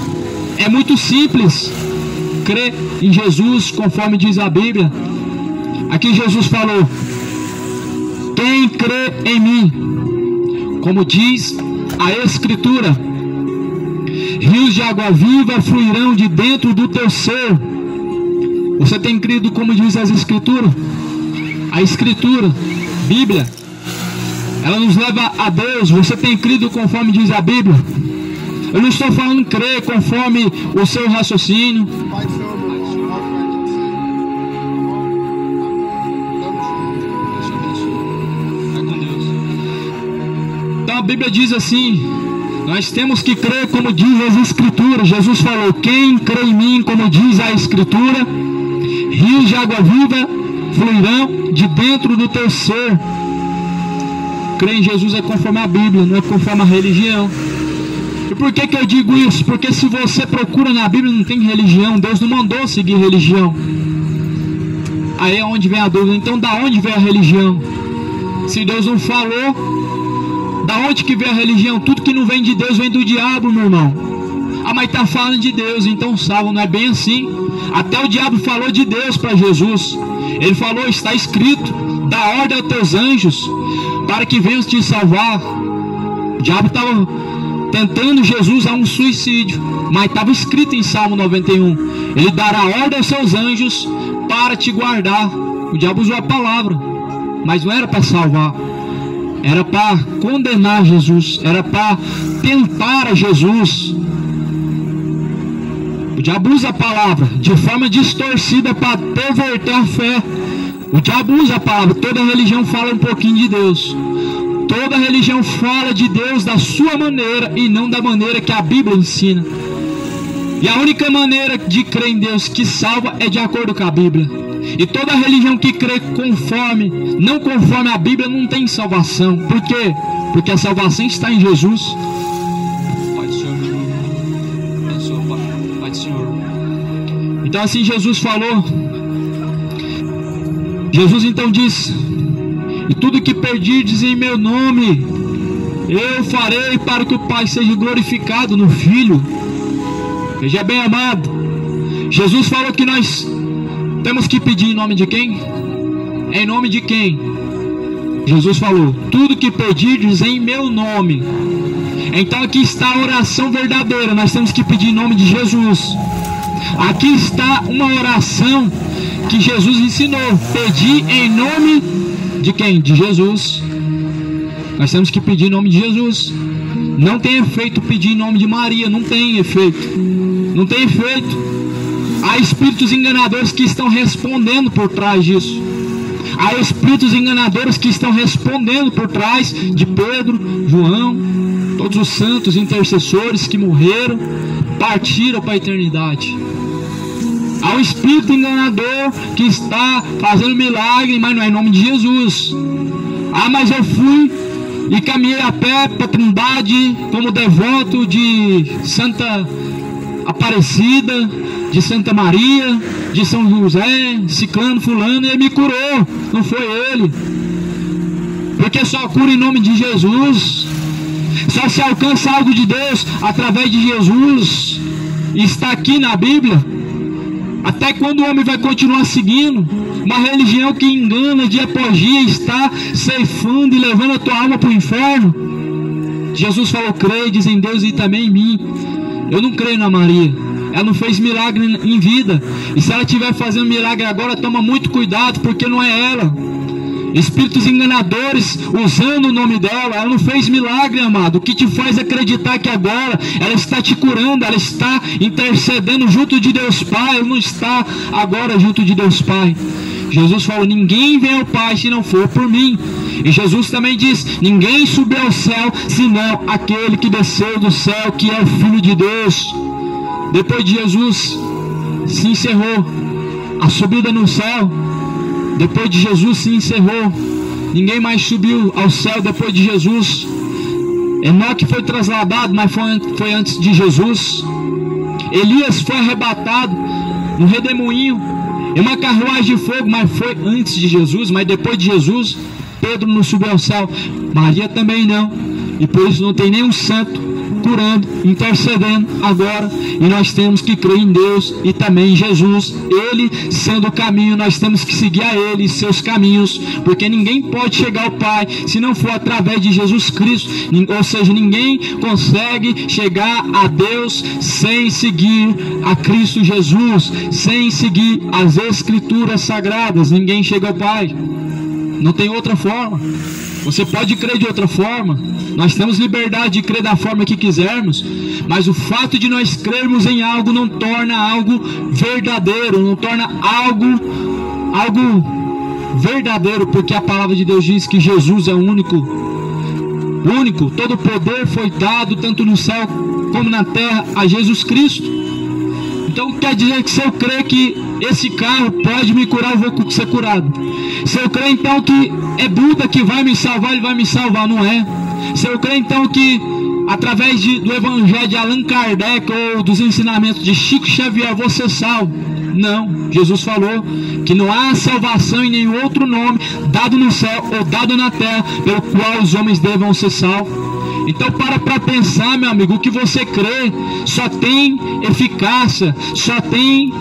É muito simples crer em Jesus, conforme diz a Bíblia. Aqui Jesus falou: quem crê em mim, como diz a Escritura, rios de água viva fluirão de dentro do teu ser. Você tem crido como diz as Escrituras? A Escritura, Bíblia, ela nos leva a Deus. Você tem crido conforme diz a Bíblia? Eu não estou falando crer conforme o seu raciocínio. Então a Bíblia diz assim: nós temos que crer como diz as Escrituras. Jesus falou: quem crê em mim, como diz a Escritura, rios de água viva fluirão de dentro do teu ser. Crer em Jesus é conforme a Bíblia, não é conforme a religião. E por que eu digo isso? Porque se você procura na Bíblia, não tem religião. Deus não mandou seguir religião. Aí é onde vem a dúvida. Então da onde vem a religião? Se Deus não falou, da onde que vem a religião? Tudo que não vem de Deus vem do diabo, meu irmão. Ah, mas está falando de Deus, então salvo. Não é bem assim. Até o diabo falou de Deus para Jesus. Ele falou: está escrito, dá ordem aos teus anjos para que venham te salvar. O diabo estava tentando Jesus a um suicídio, mas estava escrito em Salmo 91: ele dará ordem aos seus anjos para te guardar. O diabo usou a palavra, mas não era para salvar, era para condenar Jesus, era para tentar a Jesus. O diabo usa a palavra de forma distorcida para perverter a fé. O diabo usa a palavra. Toda religião fala um pouquinho de Deus. Toda religião fala de Deus da sua maneira e não da maneira que a Bíblia ensina. E a única maneira de crer em Deus que salva é de acordo com a Bíblia. E toda religião que crê não conforme a Bíblia, não tem salvação. Por quê? Porque a salvação está em Jesus. Pai do Senhor, meu irmão. Abençoa, Pai do Senhor. Então assim Jesus falou. Jesus então disse: e tudo que pedirdes em meu nome, eu farei para que o Pai seja glorificado no Filho. Veja bem, amado, Jesus falou que nós temos que pedir em nome de quem? Em nome de quem? Jesus falou: tudo que pedirdes em meu nome. Então aqui está a oração verdadeira. Nós temos que pedir em nome de Jesus. Aqui está uma oração que Jesus ensinou: pedir em nome de quem? De Jesus. Nós temos que pedir em nome de Jesus. Não tem efeito pedir em nome de Maria. Não tem efeito. Não tem efeito. Há espíritos enganadores que estão respondendo por trás disso. Há espíritos enganadores que estão respondendo por trás de Pedro, João, todos os santos intercessores que morreram, partiram para a eternidade. Há um espírito enganador que está fazendo milagre, mas não é em nome de Jesus. Ah, mas eu fui e caminhei a pé para a Trindade como devoto de Santa Aparecida, de Santa Maria, de São José, ciclano, fulano, e ele me curou. Não foi ele. Porque só cura em nome de Jesus. Só se alcança algo de Deus através de Jesus. E está aqui na Bíblia. Até quando o homem vai continuar seguindo uma religião que engana, de apogia, está ceifando e levando a tua alma para o inferno? Jesus falou: credes em Deus e também em mim. Eu não creio na Maria. Ela não fez milagre em vida. E se ela estiver fazendo milagre agora, toma muito cuidado, porque não é ela. Espíritos enganadores usando o nome dela. Ela não fez milagre, amado. O que te faz acreditar que agora ela está te curando, ela está intercedendo junto de Deus Pai? Ela não está agora junto de Deus Pai. Jesus falou: ninguém vem ao Pai se não for por mim. E Jesus também diz: ninguém subiu ao céu senão aquele que desceu do céu, que é o Filho de Deus. Depois de Jesus se encerrou a subida no céu. Depois de Jesus se encerrou. Ninguém mais subiu ao céu depois de Jesus. Enoque foi trasladado, mas foi antes de Jesus. Elias foi arrebatado no redemoinho em uma carruagem de fogo, mas foi antes de Jesus. Mas depois de Jesus, Pedro não subiu ao céu, Maria também não. E por isso não tem nenhum santo curando, intercedendo agora. E nós temos que crer em Deus e também em Jesus. Ele sendo o caminho, nós temos que seguir a Ele e seus caminhos, porque ninguém pode chegar ao Pai se não for através de Jesus Cristo. Ou seja, ninguém consegue chegar a Deus sem seguir a Cristo Jesus, sem seguir as Escrituras Sagradas. Ninguém chega ao Pai. Não tem outra forma. Você pode crer de outra forma. Nós temos liberdade de crer da forma que quisermos, mas o fato de nós crermos em algo não torna algo verdadeiro, não torna algo verdadeiro, porque a palavra de Deus diz que Jesus é o único. Todo poder foi dado tanto no céu como na terra a Jesus Cristo. Então quer dizer que se eu crer que esse carro pode me curar, eu vou ser curado. Se eu crer então que é Buda que vai me salvar, ele vai me salvar. Não é. Se eu crer então que através do evangelho de Allan Kardec ou dos ensinamentos de Chico Xavier eu vou ser salvo. Não. Jesus falou que não há salvação em nenhum outro nome dado no céu ou dado na terra pelo qual os homens devam ser salvos. Então para pensar, meu amigo, o que você crê só tem eficácia, só tem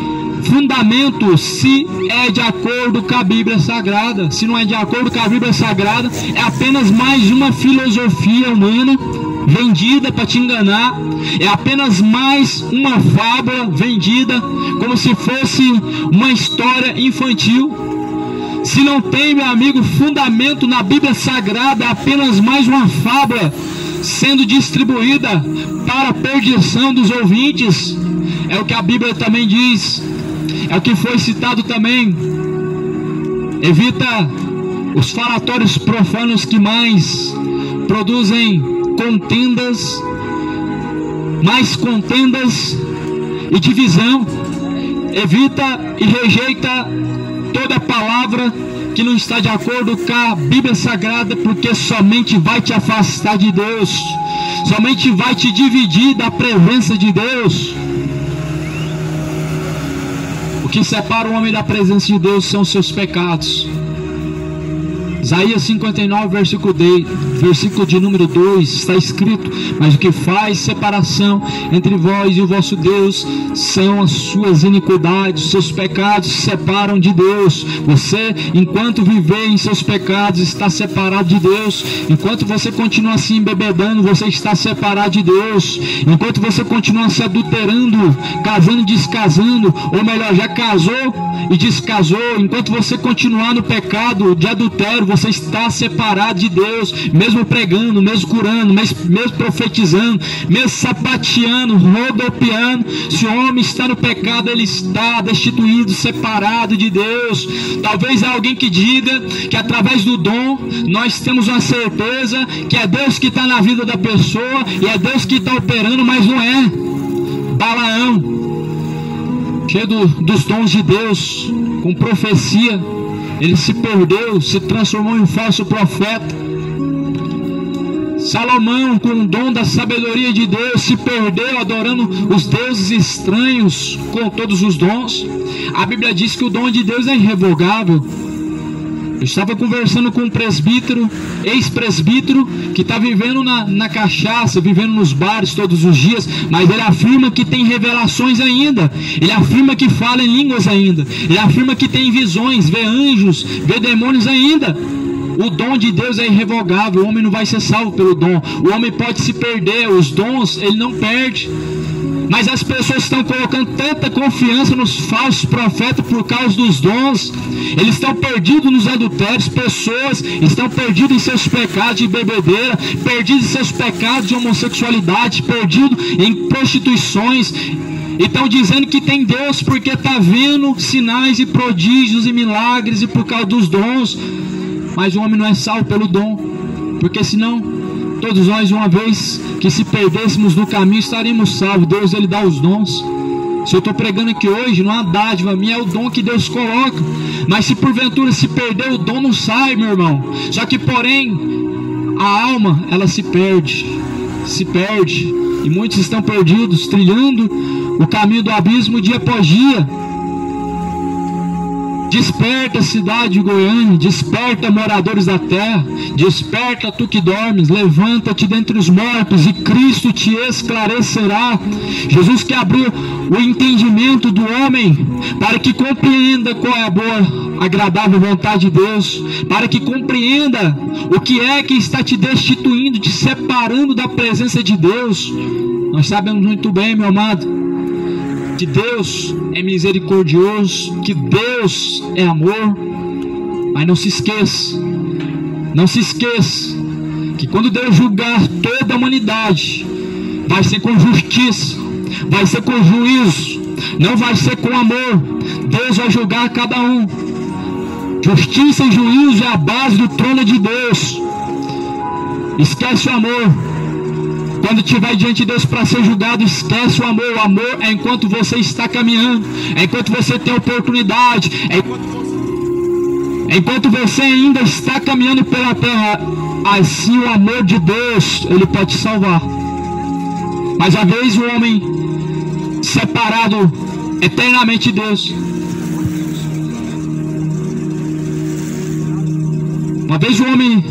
fundamento se é de acordo com a Bíblia Sagrada. Se não é de acordo com a Bíblia Sagrada, é apenas mais uma filosofia humana vendida para te enganar. É apenas mais uma fábula vendida como se fosse uma história infantil. Se não tem, meu amigo, fundamento na Bíblia Sagrada, é apenas mais uma fábula sendo distribuída para a perdição dos ouvintes. É o que a Bíblia também diz, é o que foi citado também. Evita os falatórios profanos que mais produzem contendas, mais contendas e divisão. Evita e rejeita toda palavra que não está de acordo com a Bíblia Sagrada, porque somente vai te afastar de Deus, somente vai te dividir da presença de Deus. O que separa o homem da presença de Deus são os seus pecados. Isaías 59, versículo de número 2, está escrito: mas o que faz separação entre vós e o vosso Deus são as suas iniquidades, os seus pecados se separam de Deus. Você, enquanto viver em seus pecados, está separado de Deus. Enquanto você continua se embebedando, você está separado de Deus. Enquanto você continua se adulterando, casando e descasando, ou melhor, já casou e descasou, enquanto você continuar no pecado de adultério, você está separado de Deus. Mesmo pregando, mesmo curando, mesmo profetizando, mesmo sapateando, rodopiando, se o homem está no pecado, ele está destituído, separado de Deus. Talvez há alguém que diga que através do dom nós temos uma certeza que é Deus que está na vida da pessoa e é Deus que está operando, mas não é. Balaão, cheio dos dons de Deus, com profecia, ele se perdeu, se transformou em um falso profeta. Salomão, com o dom da sabedoria de Deus, se perdeu adorando os deuses estranhos com todos os dons. A Bíblia diz que o dom de Deus é irrevogável. Eu estava conversando com um presbítero, ex-presbítero, que está vivendo na cachaça, vivendo nos bares todos os dias, mas ele afirma que tem revelações ainda, ele afirma que fala em línguas ainda, ele afirma que tem visões, vê anjos, vê demônios ainda. O dom de Deus é irrevogável, o homem não vai ser salvo pelo dom. O homem pode se perder, os dons ele não perde. Mas as pessoas estão colocando tanta confiança nos falsos profetas por causa dos dons. Eles estão perdidos nos adultérios. Pessoas estão perdidas em seus pecados de bebedeira, perdidos em seus pecados de homossexualidade, perdidos em prostituições. E estão dizendo que tem Deus porque está vendo sinais e prodígios e milagres e por causa dos dons. Mas o homem não é salvo pelo dom, porque senão todos nós, uma vez que se perdêssemos no caminho, estaríamos salvos. Deus, ele dá os dons. Se eu estou pregando aqui hoje, não é uma dádiva minha, é o dom que Deus coloca. Mas se porventura se perder, o dom não sai, meu irmão. Só que porém, a alma, ela se perde. E muitos estão perdidos, trilhando o caminho do abismo dia após dia. Desperta, cidade de Goiânia, desperta, moradores da terra, desperta, tu que dormes, levanta-te dentre os mortos e Cristo te esclarecerá. Jesus que abriu o entendimento do homem para que compreenda qual é a boa, agradável vontade de Deus, para que compreenda o que é que está te destituindo, te separando da presença de Deus. Nós sabemos muito bem, meu amado, que Deus é misericordioso, que Deus é amor, mas não se esqueça que quando Deus julgar toda a humanidade, vai ser com justiça, vai ser com juízo, não vai ser com amor. Deus vai julgar cada um. Justiça e juízo é a base do trono de Deus. Esquece o amor. Quando estiver diante de Deus para ser julgado, esquece o amor. O amor é enquanto você está caminhando, é enquanto você tem oportunidade, é enquanto você ainda está caminhando pela terra. Assim o amor de Deus, ele pode te salvar. Mas às vezes o homem separado eternamente de Deus, uma vez o homem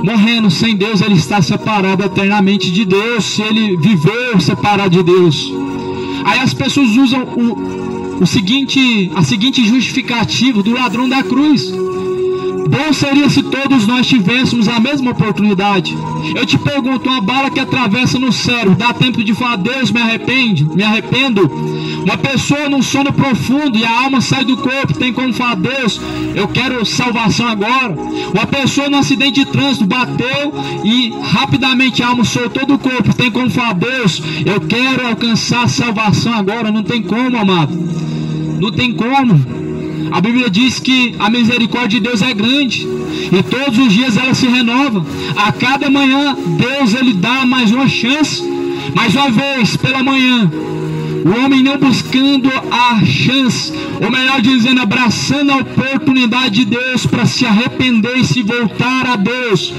morrendo sem Deus, ele está separado eternamente de Deus. Se ele viveu separado de Deus, aí as pessoas usam a seguinte justificativa do ladrão da cruz. Bom seria se todos nós tivéssemos a mesma oportunidade. Eu te pergunto, uma bala que atravessa no cérebro, dá tempo de falar, Deus, me arrependo? Uma pessoa num sono profundo e a alma sai do corpo, tem como falar, Deus, eu quero salvação agora? Uma pessoa num acidente de trânsito, bateu e rapidamente a alma soltou do corpo, tem como falar, Deus, eu quero alcançar a salvação agora? Não tem como, amado. Não tem como. A Bíblia diz que a misericórdia de Deus é grande e todos os dias ela se renova. A cada manhã Deus ele dá mais uma chance, mais uma vez pela manhã. O homem não buscando a chance, ou melhor dizendo, abraçando a oportunidade de Deus para se arrepender e se voltar a Deus,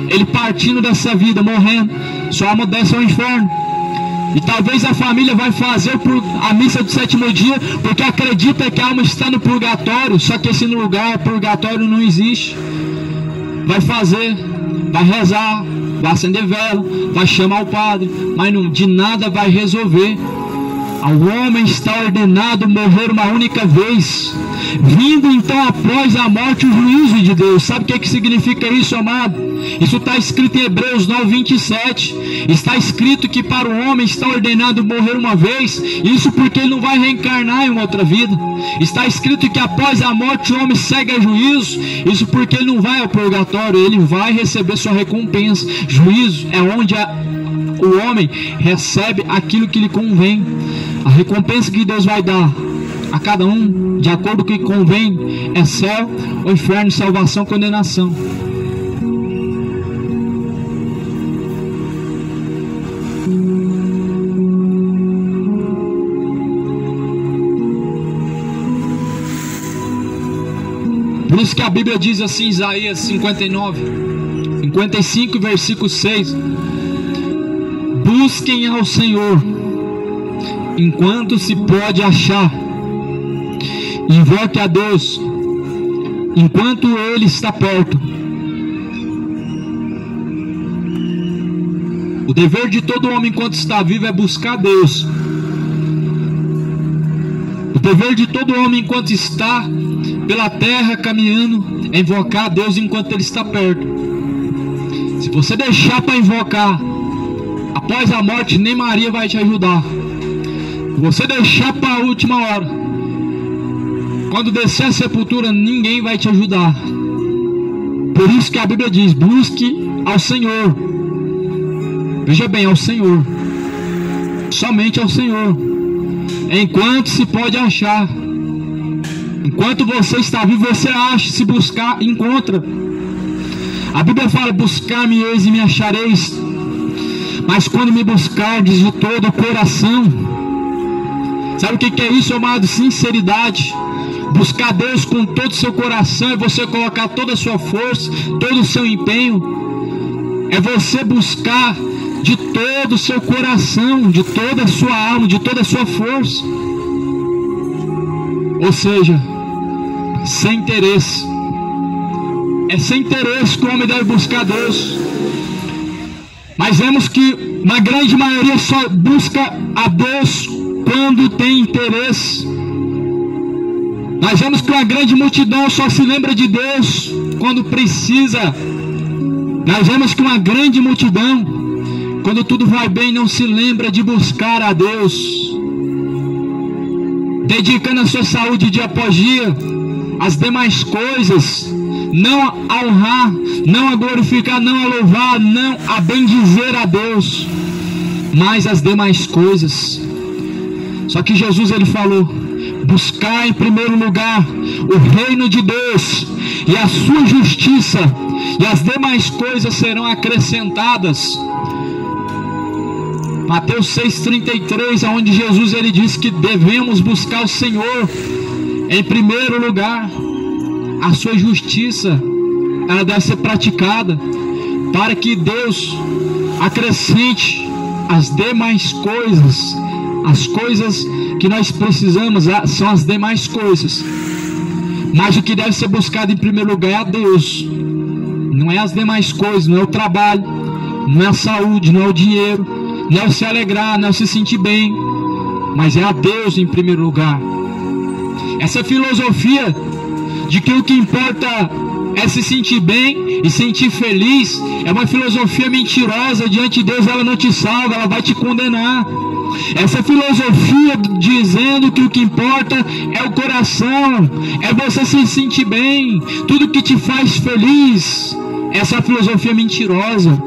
ele partindo dessa vida, morrendo, sua alma desce ao inferno. E talvez a família vai fazer a missa do sétimo dia porque acredita que a alma está no purgatório, só que esse lugar, purgatório, não existe. Vai fazer, vai rezar, vai acender vela, vai chamar o padre, mas não, de nada vai resolver. Ao homem está ordenado morrer uma única vez, vindo então após a morte o juízo de Deus. Sabe o que significa isso, amado? Isso está escrito em Hebreus 9:27. Está escrito que para o homem está ordenado morrer uma vez, isso porque ele não vai reencarnar em uma outra vida. Está escrito que após a morte o homem segue a juízo, isso porque ele não vai ao purgatório, ele vai receber sua recompensa. Juízo é onde o homem recebe aquilo que lhe convém. A recompensa que Deus vai dar a cada um, de acordo com o que convém, é céu ou inferno, salvação, condenação. Por isso que a Bíblia diz assim, Isaías 55, versículo 6: busquem ao Senhor enquanto se pode achar, invoque a Deus enquanto Ele está perto. O dever de todo homem enquanto está vivo é buscar Deus. O dever de todo homem enquanto está pela terra caminhando é invocar a Deus enquanto Ele está perto. Se você deixar para invocar após a morte, nem Maria vai te ajudar. Se você deixar para a última hora, quando descer a sepultura, ninguém vai te ajudar. Por isso que a Bíblia diz, busque ao Senhor. Veja bem, ao Senhor, somente ao Senhor, enquanto se pode achar. Enquanto você está vivo, você acha, se buscar, encontra. A Bíblia fala, buscar-me-eis e me achareis, mas quando me buscardes de todo o coração. Sabe o que é isso, amado? Sinceridade. Buscar Deus com todo o seu coração é você colocar toda a sua força, todo o seu empenho. É você buscar de todo o seu coração, de toda a sua alma, de toda a sua força. Ou seja, sem interesse. É sem interesse que o homem deve buscar Deus. Mas vemos que uma grande maioria só busca a Deus quando tem interesse. Nós vemos que uma grande multidão só se lembra de Deus quando precisa. Nós vemos que uma grande multidão, quando tudo vai bem, não se lembra de buscar a Deus, dedicando a sua saúde dia após dia às demais coisas, não a honrar, não a glorificar, não a louvar, não a bendizer a Deus, mas as demais coisas. Só que Jesus ele falou, buscar em primeiro lugar o reino de Deus e a sua justiça, e as demais coisas serão acrescentadas. Mateus 6,33, onde Jesus ele diz que devemos buscar o Senhor em primeiro lugar. A sua justiça, ela deve ser praticada para que Deus acrescente as demais coisas. As coisas que nós precisamos são as demais coisas, mas o que deve ser buscado em primeiro lugar é a Deus. Não é as demais coisas, não é o trabalho, não é a saúde, não é o dinheiro, não é o se alegrar, não é o se sentir bem, mas é a Deus em primeiro lugar. Essa filosofia de que o que importa é se sentir bem e sentir feliz, é uma filosofia mentirosa. Diante de Deus ela não te salva, ela vai te condenar. Essa filosofia dizendo que o que importa é o coração, é você se sentir bem, tudo que te faz feliz, essa filosofia é mentirosa.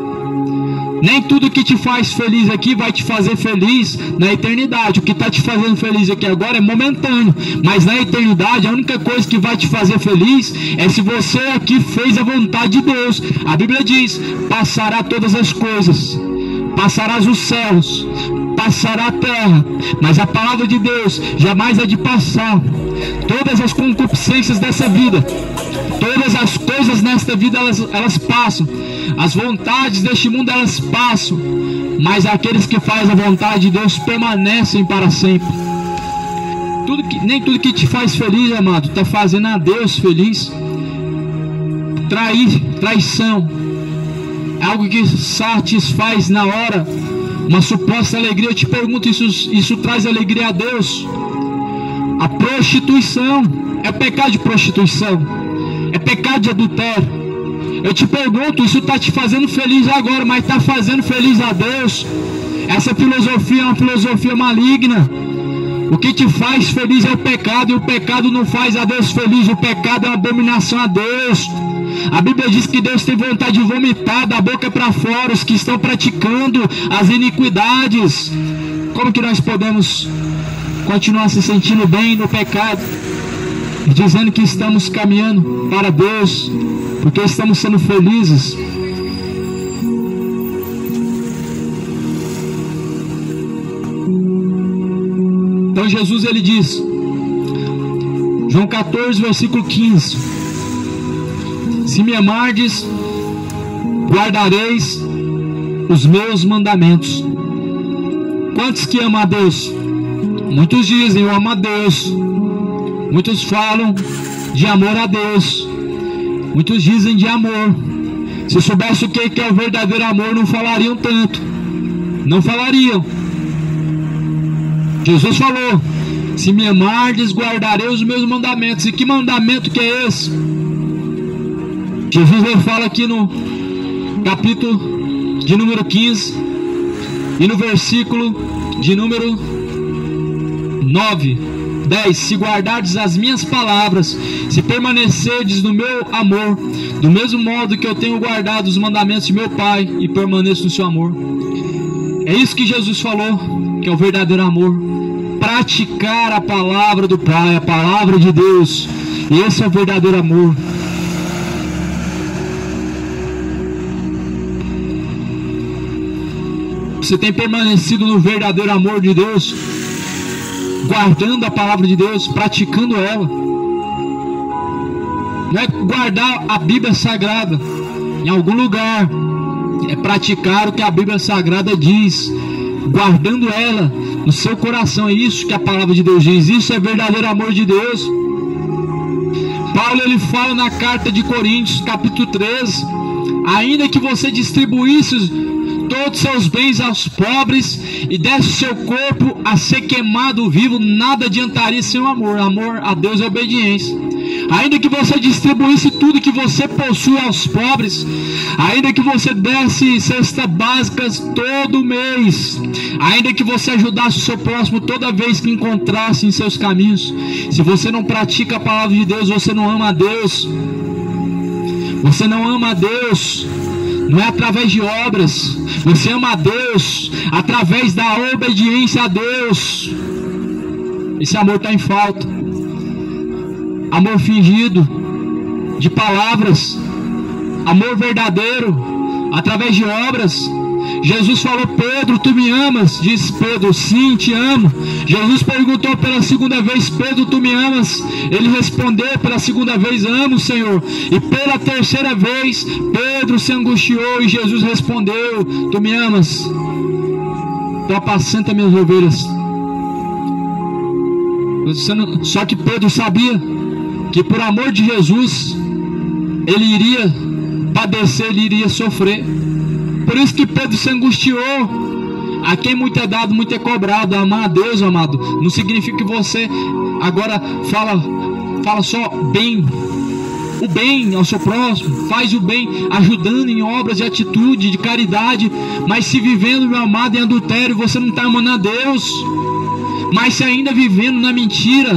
Nem tudo que te faz feliz aqui vai te fazer feliz na eternidade. O que está te fazendo feliz aqui agora é momentâneo, mas na eternidade a única coisa que vai te fazer feliz é se você aqui fez a vontade de Deus. A Bíblia diz: passará todas as coisas, passarás os céus, passará a terra, mas a palavra de Deus jamais há de passar. Todas as concupiscências dessa vida, todas as coisas nesta vida elas passam, as vontades deste mundo elas passam, mas aqueles que fazem a vontade de Deus permanecem para sempre. Nem tudo que te faz feliz, amado, está fazendo a Deus feliz. Traição é algo que satisfaz na hora uma suposta alegria. Eu te pergunto, isso traz alegria a Deus? A prostituição é pecado de prostituição, é pecado de adultério. Eu te pergunto, isso está te fazendo feliz agora, mas está fazendo feliz a Deus? Essa filosofia é uma filosofia maligna. O que te faz feliz é o pecado, e o pecado não faz a Deus feliz. O pecado é uma abominação a Deus. A Bíblia diz que Deus tem vontade de vomitar da boca para fora os que estão praticando as iniquidades. Como que nós podemos continuar se sentindo bem no pecado, dizendo que estamos caminhando para Deus, porque estamos sendo felizes? Então Jesus ele diz, João 14 versículo 15: se me amardes, guardareis os meus mandamentos. Quantos que amam a Deus? Muitos dizem eu amo a Deus, muitos falam de amor a Deus, muitos dizem de amor. Se soubesse o que é o verdadeiro amor, não falariam tanto, não falariam. Jesus falou: se me amardes, guardarei os meus mandamentos. E que mandamento que é esse? Jesus ele fala aqui no capítulo de número 15 e no versículo de número 9, 10: se guardardes as minhas palavras, se permanecerdes no meu amor, do mesmo modo que eu tenho guardado os mandamentos de meu Pai e permaneço no seu amor. É isso que Jesus falou, que é o verdadeiro amor. Praticar a palavra do Pai, a palavra de Deus. E esse é o verdadeiro amor. Você tem permanecido no verdadeiro amor de Deus, guardando a palavra de Deus, praticando ela. Não é guardar a Bíblia Sagrada em algum lugar, é praticar o que a Bíblia Sagrada diz, guardando ela no seu coração. É isso que a palavra de Deus diz. Isso é verdadeiro amor de Deus. Paulo ele fala na carta de Coríntios capítulo 13: ainda que você distribuísse todos os seus bens aos pobres e desse o seu corpo a ser queimado vivo, nada adiantaria sem o amor. Amor a Deus é obediência. Ainda que você distribuísse tudo que você possui aos pobres, ainda que você desse cestas básicas todo mês, ainda que você ajudasse o seu próximo toda vez que encontrasse em seus caminhos, se você não pratica a palavra de Deus, você não ama a Deus. Você não ama a Deus. Não é através de obras. Você ama a Deus através da obediência a Deus. Esse amor está em falta. Amor fingido, de palavras. Amor verdadeiro, através de obras. Jesus falou: Pedro, tu me amas? Disse Pedro: sim, te amo. Jesus perguntou pela segunda vez: Pedro, tu me amas? Ele respondeu pela segunda vez: amo, Senhor. E pela terceira vez Pedro se angustiou e Jesus respondeu: tu me amas? Então apacenta minhas ovelhas. Só que Pedro sabia que por amor de Jesus ele iria padecer, ele iria sofrer. Por isso que Pedro se angustiou. A quem muito é dado, muito é cobrado. Amar a Deus, amado, não significa que você agora fala só bem o bem ao seu próximo, faz o bem ajudando em obras de atitude, de caridade, mas se vivendo, meu amado, em adultério, você não está amando a Deus. Mas se ainda vivendo na mentira,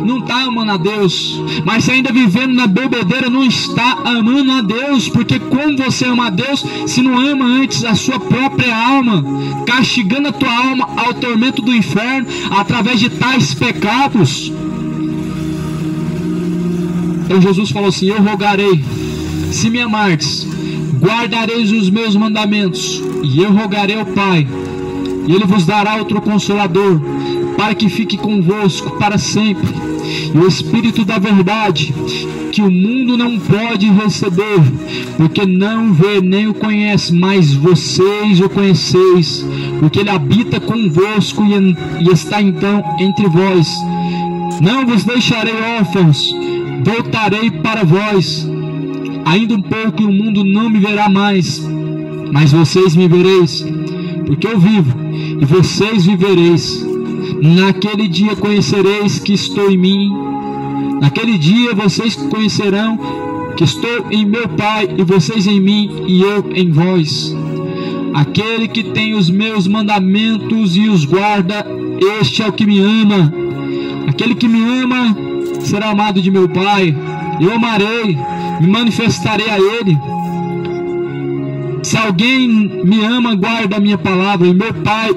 não está amando a Deus. Mas se ainda vivendo na bebedeira, não está amando a Deus. Porque como você ama a Deus, se não ama antes a sua própria alma, castigando a tua alma ao tormento do inferno, através de tais pecados? Então Jesus falou assim: eu rogarei, se me amardes, guardareis os meus mandamentos, e eu rogarei ao Pai, e Ele vos dará outro Consolador, para que fique convosco para sempre, e o Espírito da verdade, que o mundo não pode receber, porque não vê nem o conhece, mas vocês o conheceis, porque Ele habita convosco e está então entre vós. Não vos deixarei órfãos, voltarei para vós. Ainda um pouco e o mundo não me verá mais, mas vocês me vereis, porque eu vivo e vocês vivereis. Naquele dia conhecereis que estou em mim. Naquele dia vocês conhecerão que estou em meu Pai, e vocês em mim e eu em vós. Aquele que tem os meus mandamentos e os guarda, este é o que me ama. Aquele que me ama será amado de meu Pai. Eu amarei, me manifestarei a Ele. Se alguém me ama, guarda a minha palavra, e meu Pai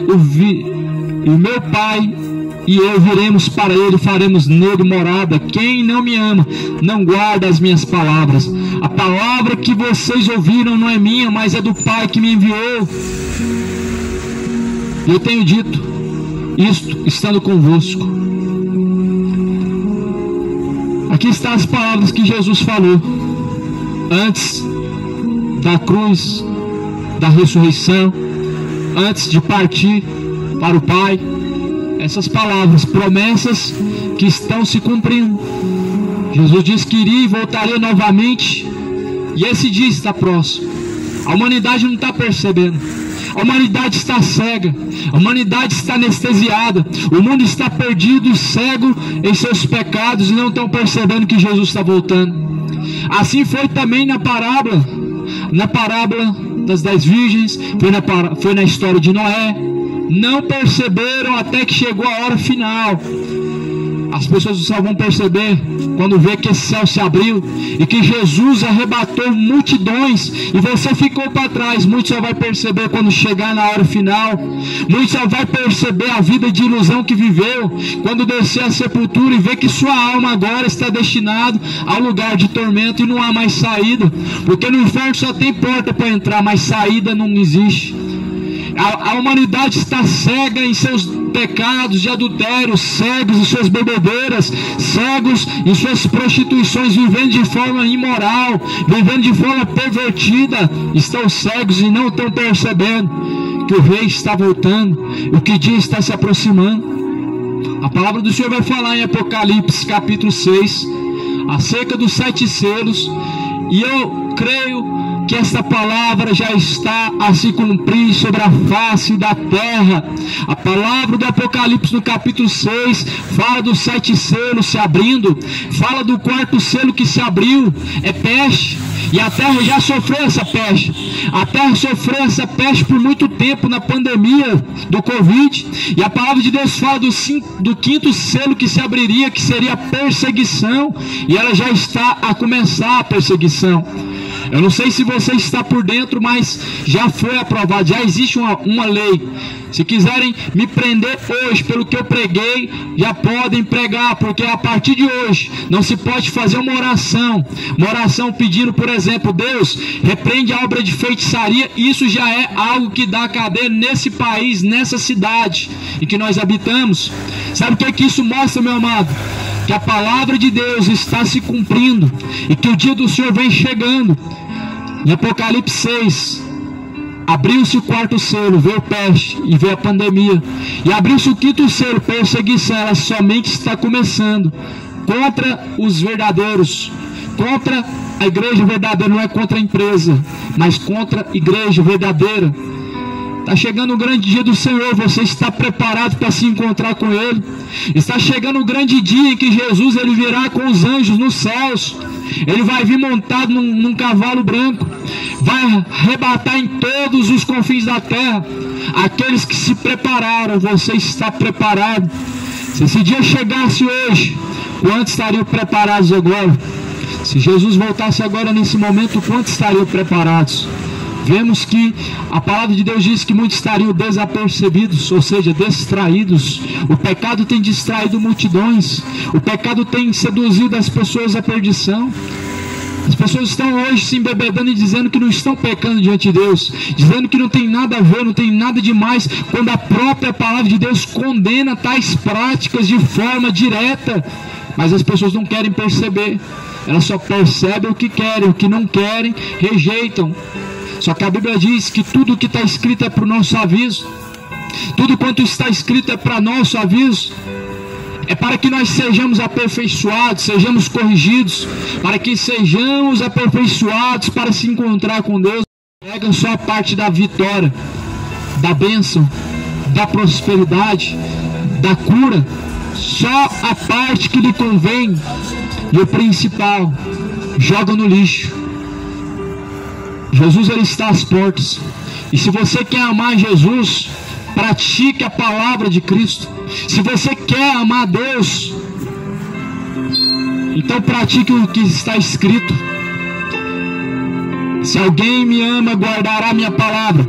e eu viremos para Ele, faremos nele morada. Quem não me ama, não guarda as minhas palavras. A palavra que vocês ouviram não é minha, mas é do Pai que me enviou. Eu tenho dito isto estando convosco. Aqui estão as palavras que Jesus falou antes da cruz, da ressurreição, antes de partir para o Pai. Essas palavras, promessas que estão se cumprindo. Jesus disse que iria e voltaria novamente, e esse dia está próximo. A humanidade não está percebendo, a humanidade está cega, a humanidade está anestesiada, o mundo está perdido e cego em seus pecados, e não estão percebendo que Jesus está voltando. Assim foi também na parábola das 10 virgens, foi na história de Noé. Não perceberam até que chegou a hora final. As pessoas só vão perceber quando vê que esse céu se abriu e que Jesus arrebatou multidões e você ficou para trás. Muitos só vai perceber quando chegar na hora final. Muitos só vai perceber a vida de ilusão que viveu quando descer à sepultura e ver que sua alma agora está destinada ao lugar de tormento e não há mais saída, porque no inferno só tem porta para entrar, mas saída não existe. A humanidade está cega em seus pecados de adultério, cegos em suas bebedeiras, cegos em suas prostituições, vivendo de forma imoral, vivendo de forma pervertida. Estão cegos e não estão percebendo que o Rei está voltando, o que dia está se aproximando. A palavra do Senhor vai falar em Apocalipse capítulo 6 acerca dos 7 selos, e eu creio que esta palavra já está a se cumprir sobre a face da terra. A palavra do Apocalipse no capítulo 6 fala dos 7 selos se abrindo, fala do 4º selo que se abriu, é peste, e a terra já sofreu essa peste. A terra sofreu essa peste por muito tempo na pandemia do Covid, e a palavra de Deus fala do 5º selo que se abriria, que seria a perseguição, e ela já está a começar a perseguição. Eu não sei se você está por dentro, mas já foi aprovado, já existe uma lei. Se quiserem me prender hoje pelo que eu preguei, já podem pregar, porque a partir de hoje não se pode fazer uma oração pedindo, por exemplo, Deus, repreende a obra de feitiçaria. Isso já é algo que dá cadeia nesse país, nessa cidade em que nós habitamos. Sabe o que isso mostra, meu amado? Que a palavra de Deus está se cumprindo e que o dia do Senhor vem chegando. Em Apocalipse 6, abriu-se o 4º selo, veio peste e veio a pandemia, e abriu-se o 5º selo, perseguição. Ela somente está começando contra os verdadeiros, contra a igreja verdadeira. Não é contra a empresa, mas contra a igreja verdadeira. Está chegando o grande dia do Senhor. Você está preparado para se encontrar com Ele? Está chegando o grande dia em que Jesus ele virá com os anjos nos céus. Ele vai vir montado num cavalo branco, vai arrebatar em todos os confins da terra. Aqueles que se prepararam, você está preparado? Se esse dia chegasse hoje, quantos estariam preparados agora? Se Jesus voltasse agora nesse momento, quantos estariam preparados? Vemos que a palavra de Deus diz que muitos estariam desapercebidos, ou seja, distraídos. O pecado tem distraído multidões, o pecado tem seduzido as pessoas à perdição. As pessoas estão hoje se embebedando e dizendo que não estão pecando diante de Deus, dizendo que não tem nada a ver, não tem nada demais, quando a própria palavra de Deus condena tais práticas de forma direta. Mas as pessoas não querem perceber, elas só percebem o que querem, o que não querem, rejeitam. Só que a Bíblia diz que tudo que está escrito é para o nosso aviso, tudo quanto está escrito é para nosso aviso, é para que nós sejamos aperfeiçoados, sejamos corrigidos, para que sejamos aperfeiçoados para se encontrar com Deus. Pegam só a parte da vitória, da bênção, da prosperidade, da cura, só a parte que lhe convém, e o principal jogam no lixo. Jesus, ele está às portas, e se você quer amar Jesus, pratique a palavra de Cristo. Se você quer amar Deus, então pratique o que está escrito. Se alguém me ama, guardará minha palavra,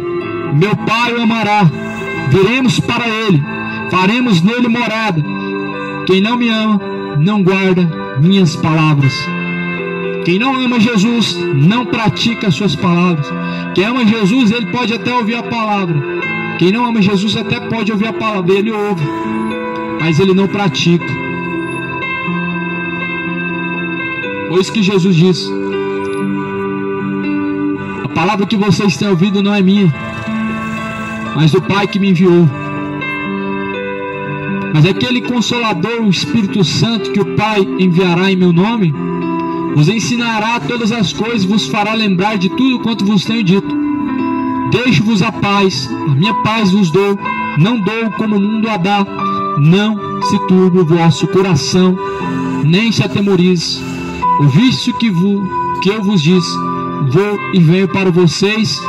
meu Pai o amará, viremos para ele, faremos nele morada. Quem não me ama, não guarda minhas palavras. Quem não ama Jesus, não pratica as suas palavras. Quem ama Jesus, ele pode até ouvir a palavra. Quem não ama Jesus até pode ouvir a palavra, ele ouve, mas ele não pratica. Pois que Jesus disse: a palavra que vocês têm ouvido não é minha, mas do Pai que me enviou. Mas aquele Consolador, o Espírito Santo, que o Pai enviará em meu nome, vos ensinará todas as coisas, vos fará lembrar de tudo quanto vos tenho dito. Deixo-vos a paz, a minha paz vos dou, não dou como o mundo a dá. Não se turbe o vosso coração, nem se atemorize. Ouviste que eu vos disse: vou e venho para vocês.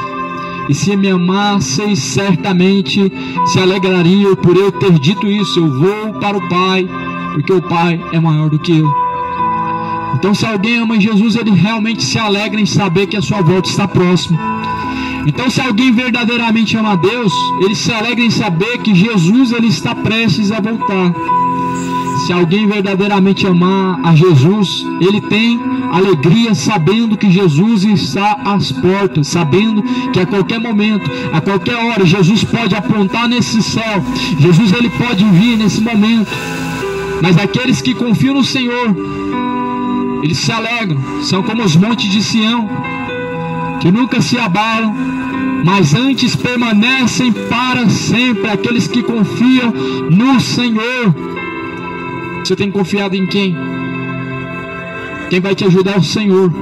E se me amasseis, certamente se alegrariam por eu ter dito isso. Eu vou para o Pai, porque o Pai é maior do que eu. Então, se alguém ama Jesus, ele realmente se alegra em saber que a sua volta está próxima. Então, se alguém verdadeiramente ama a Deus, ele se alegra em saber que Jesus, ele está prestes a voltar. Se alguém verdadeiramente amar a Jesus, ele tem alegria sabendo que Jesus está às portas, sabendo que a qualquer momento, a qualquer hora, Jesus pode apontar nesse céu, Jesus, ele pode vir nesse momento. Mas aqueles que confiam no Senhor, eles se alegram, são como os montes de Sião, que nunca se abalam, mas antes permanecem para sempre. Aqueles que confiam no Senhor. Você tem confiado em quem? Quem vai te ajudar é o Senhor.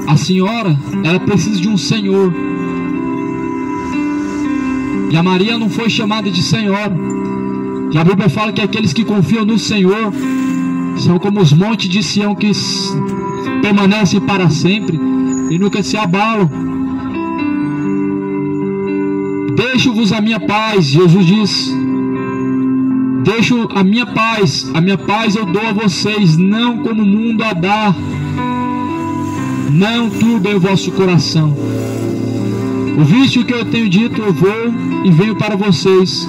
A senhora, ela precisa de um Senhor. E a Maria não foi chamada de senhora. E a Bíblia fala que aqueles que confiam no Senhor são como os montes de Sião, que permanecem para sempre e nunca se abalam. Deixo-vos a minha paz, Jesus diz. Deixo a minha paz eu dou a vocês, não como o mundo a dá. Não turbem o vosso coração. Ouviste o que eu tenho dito, eu vou e venho para vocês.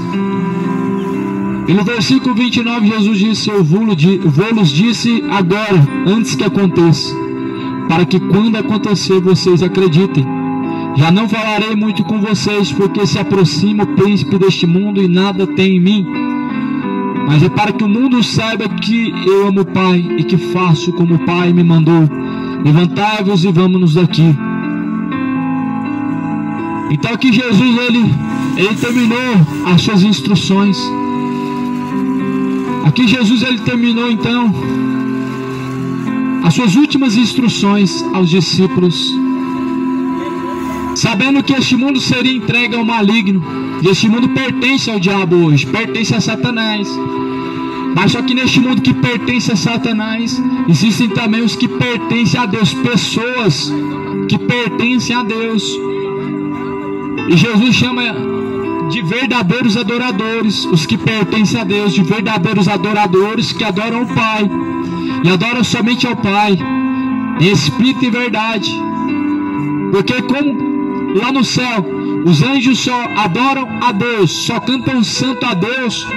E no versículo 29, Jesus disse: eu vou-lhes disse agora, antes que aconteça, para que quando acontecer vocês acreditem. Já não falarei muito com vocês, porque se aproxima o príncipe deste mundo e nada tem em mim. Mas é para que o mundo saiba que eu amo o Pai e que faço como o Pai me mandou. Levantai-vos e vamos-nos daqui. Então aqui Jesus, ele terminou as suas instruções. Aqui Jesus, ele terminou então as suas últimas instruções aos discípulos, sabendo que este mundo seria entregue ao maligno. E este mundo pertence ao diabo hoje, pertence a Satanás. Mas só que neste mundo que pertence a Satanás, existem também os que pertencem a Deus, pessoas que pertencem a Deus. E Jesus chama de verdadeiros adoradores os que pertencem a Deus, de verdadeiros adoradores que adoram o Pai, e adoram somente ao Pai, em espírito e verdade. Porque como lá no céu os anjos só adoram a Deus, só cantam santo a Deus,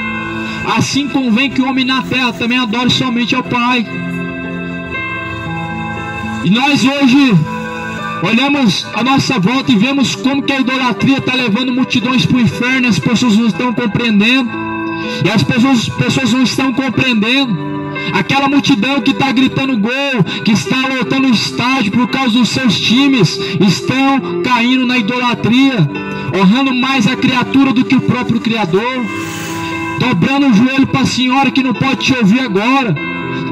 assim convém que o homem na terra também adore somente ao Pai. E nós hoje olhamos a nossa volta e vemos como que a idolatria está levando multidões para o inferno. As pessoas não estão compreendendo, e as pessoas não estão compreendendo. Aquela multidão que está gritando gol, que está lotando o estádio por causa dos seus times, estão caindo na idolatria, honrando mais a criatura do que o próprio Criador, dobrando o joelho para a senhora que não pode te ouvir agora,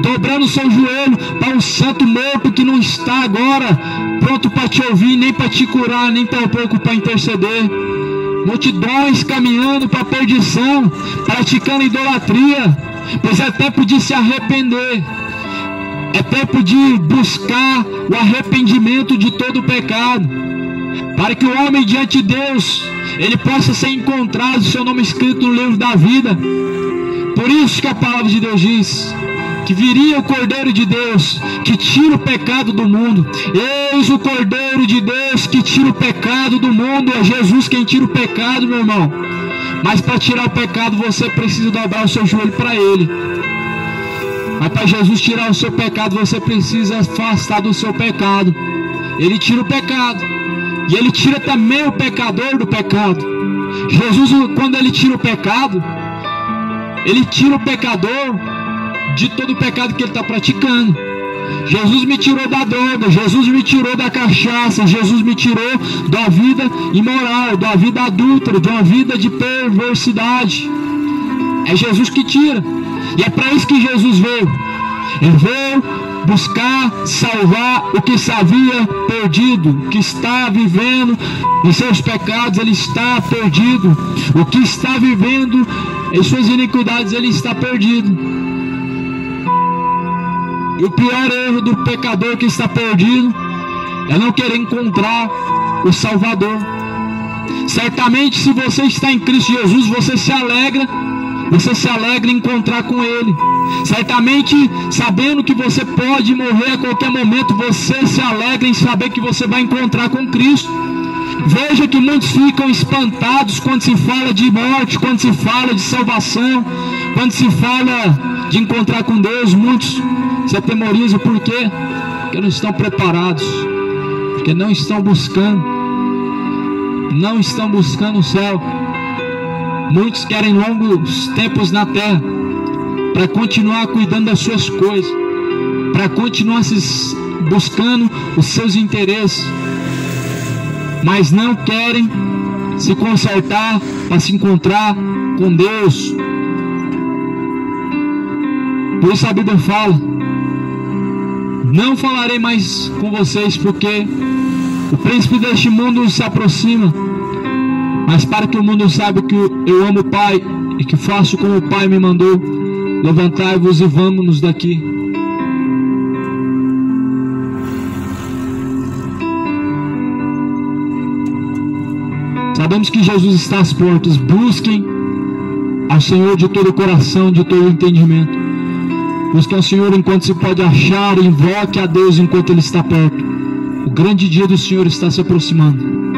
dobrando o seu joelho para um santo morto que não está agora pronto para te ouvir, nem para te curar, nem tampouco para interceder. Multidões caminhando para a perdição, praticando idolatria, pois é tempo de se arrepender, é tempo de buscar o arrependimento de todo o pecado, para que o homem diante de Deus, ele possa ser encontrado, seu nome escrito no livro da vida. Por isso que a palavra de Deus diz que viria o Cordeiro de Deus, que tira o pecado do mundo. Eis o Cordeiro de Deus que tira o pecado do mundo. É Jesus quem tira o pecado, meu irmão. Mas para tirar o pecado você precisa dobrar o seu joelho para Ele. Mas para Jesus tirar o seu pecado você precisa afastar do seu pecado. Ele tira o pecado, e Ele tira também o pecador do pecado. Jesus, quando Ele tira o pecado, Ele tira o pecador de todo o pecado que ele está praticando. Jesus me tirou da droga, Jesus me tirou da cachaça, Jesus me tirou da vida imoral, da vida adúltera, de uma vida de perversidade. É Jesus que tira, e é para isso que Jesus veio. Ele veio buscar salvar o que se havia perdido, o que está vivendo em seus pecados, ele está perdido. O que está vivendo em suas iniquidades, ele está perdido. E o pior erro do pecador que está perdido é não querer encontrar o Salvador. Certamente, se você está em Cristo Jesus, você se alegra em encontrar com Ele. Certamente, sabendo que você pode morrer a qualquer momento, você se alegra em saber que você vai encontrar com Cristo. Veja que muitos ficam espantados quando se fala de morte, quando se fala de salvação, quando se fala de encontrar com Deus. Muitos se atemorizam. Por quê? Porque não estão preparados, porque não estão buscando o céu. Muitos querem longos tempos na terra para continuar cuidando das suas coisas, para continuar buscando os seus interesses, mas não querem se consertar para se encontrar com Deus. Por isso a Bíblia fala: não falarei mais com vocês, porque o príncipe deste mundo se aproxima. Mas para que o mundo saiba que eu amo o Pai e que faço como o Pai me mandou, levantai-vos e vamos-nos daqui. Sabemos que Jesus está às portas. Busquem ao Senhor de todo o coração, de todo o entendimento. Busquem ao Senhor enquanto se pode achar, e invoque a Deus enquanto Ele está perto. O grande dia do Senhor está se aproximando.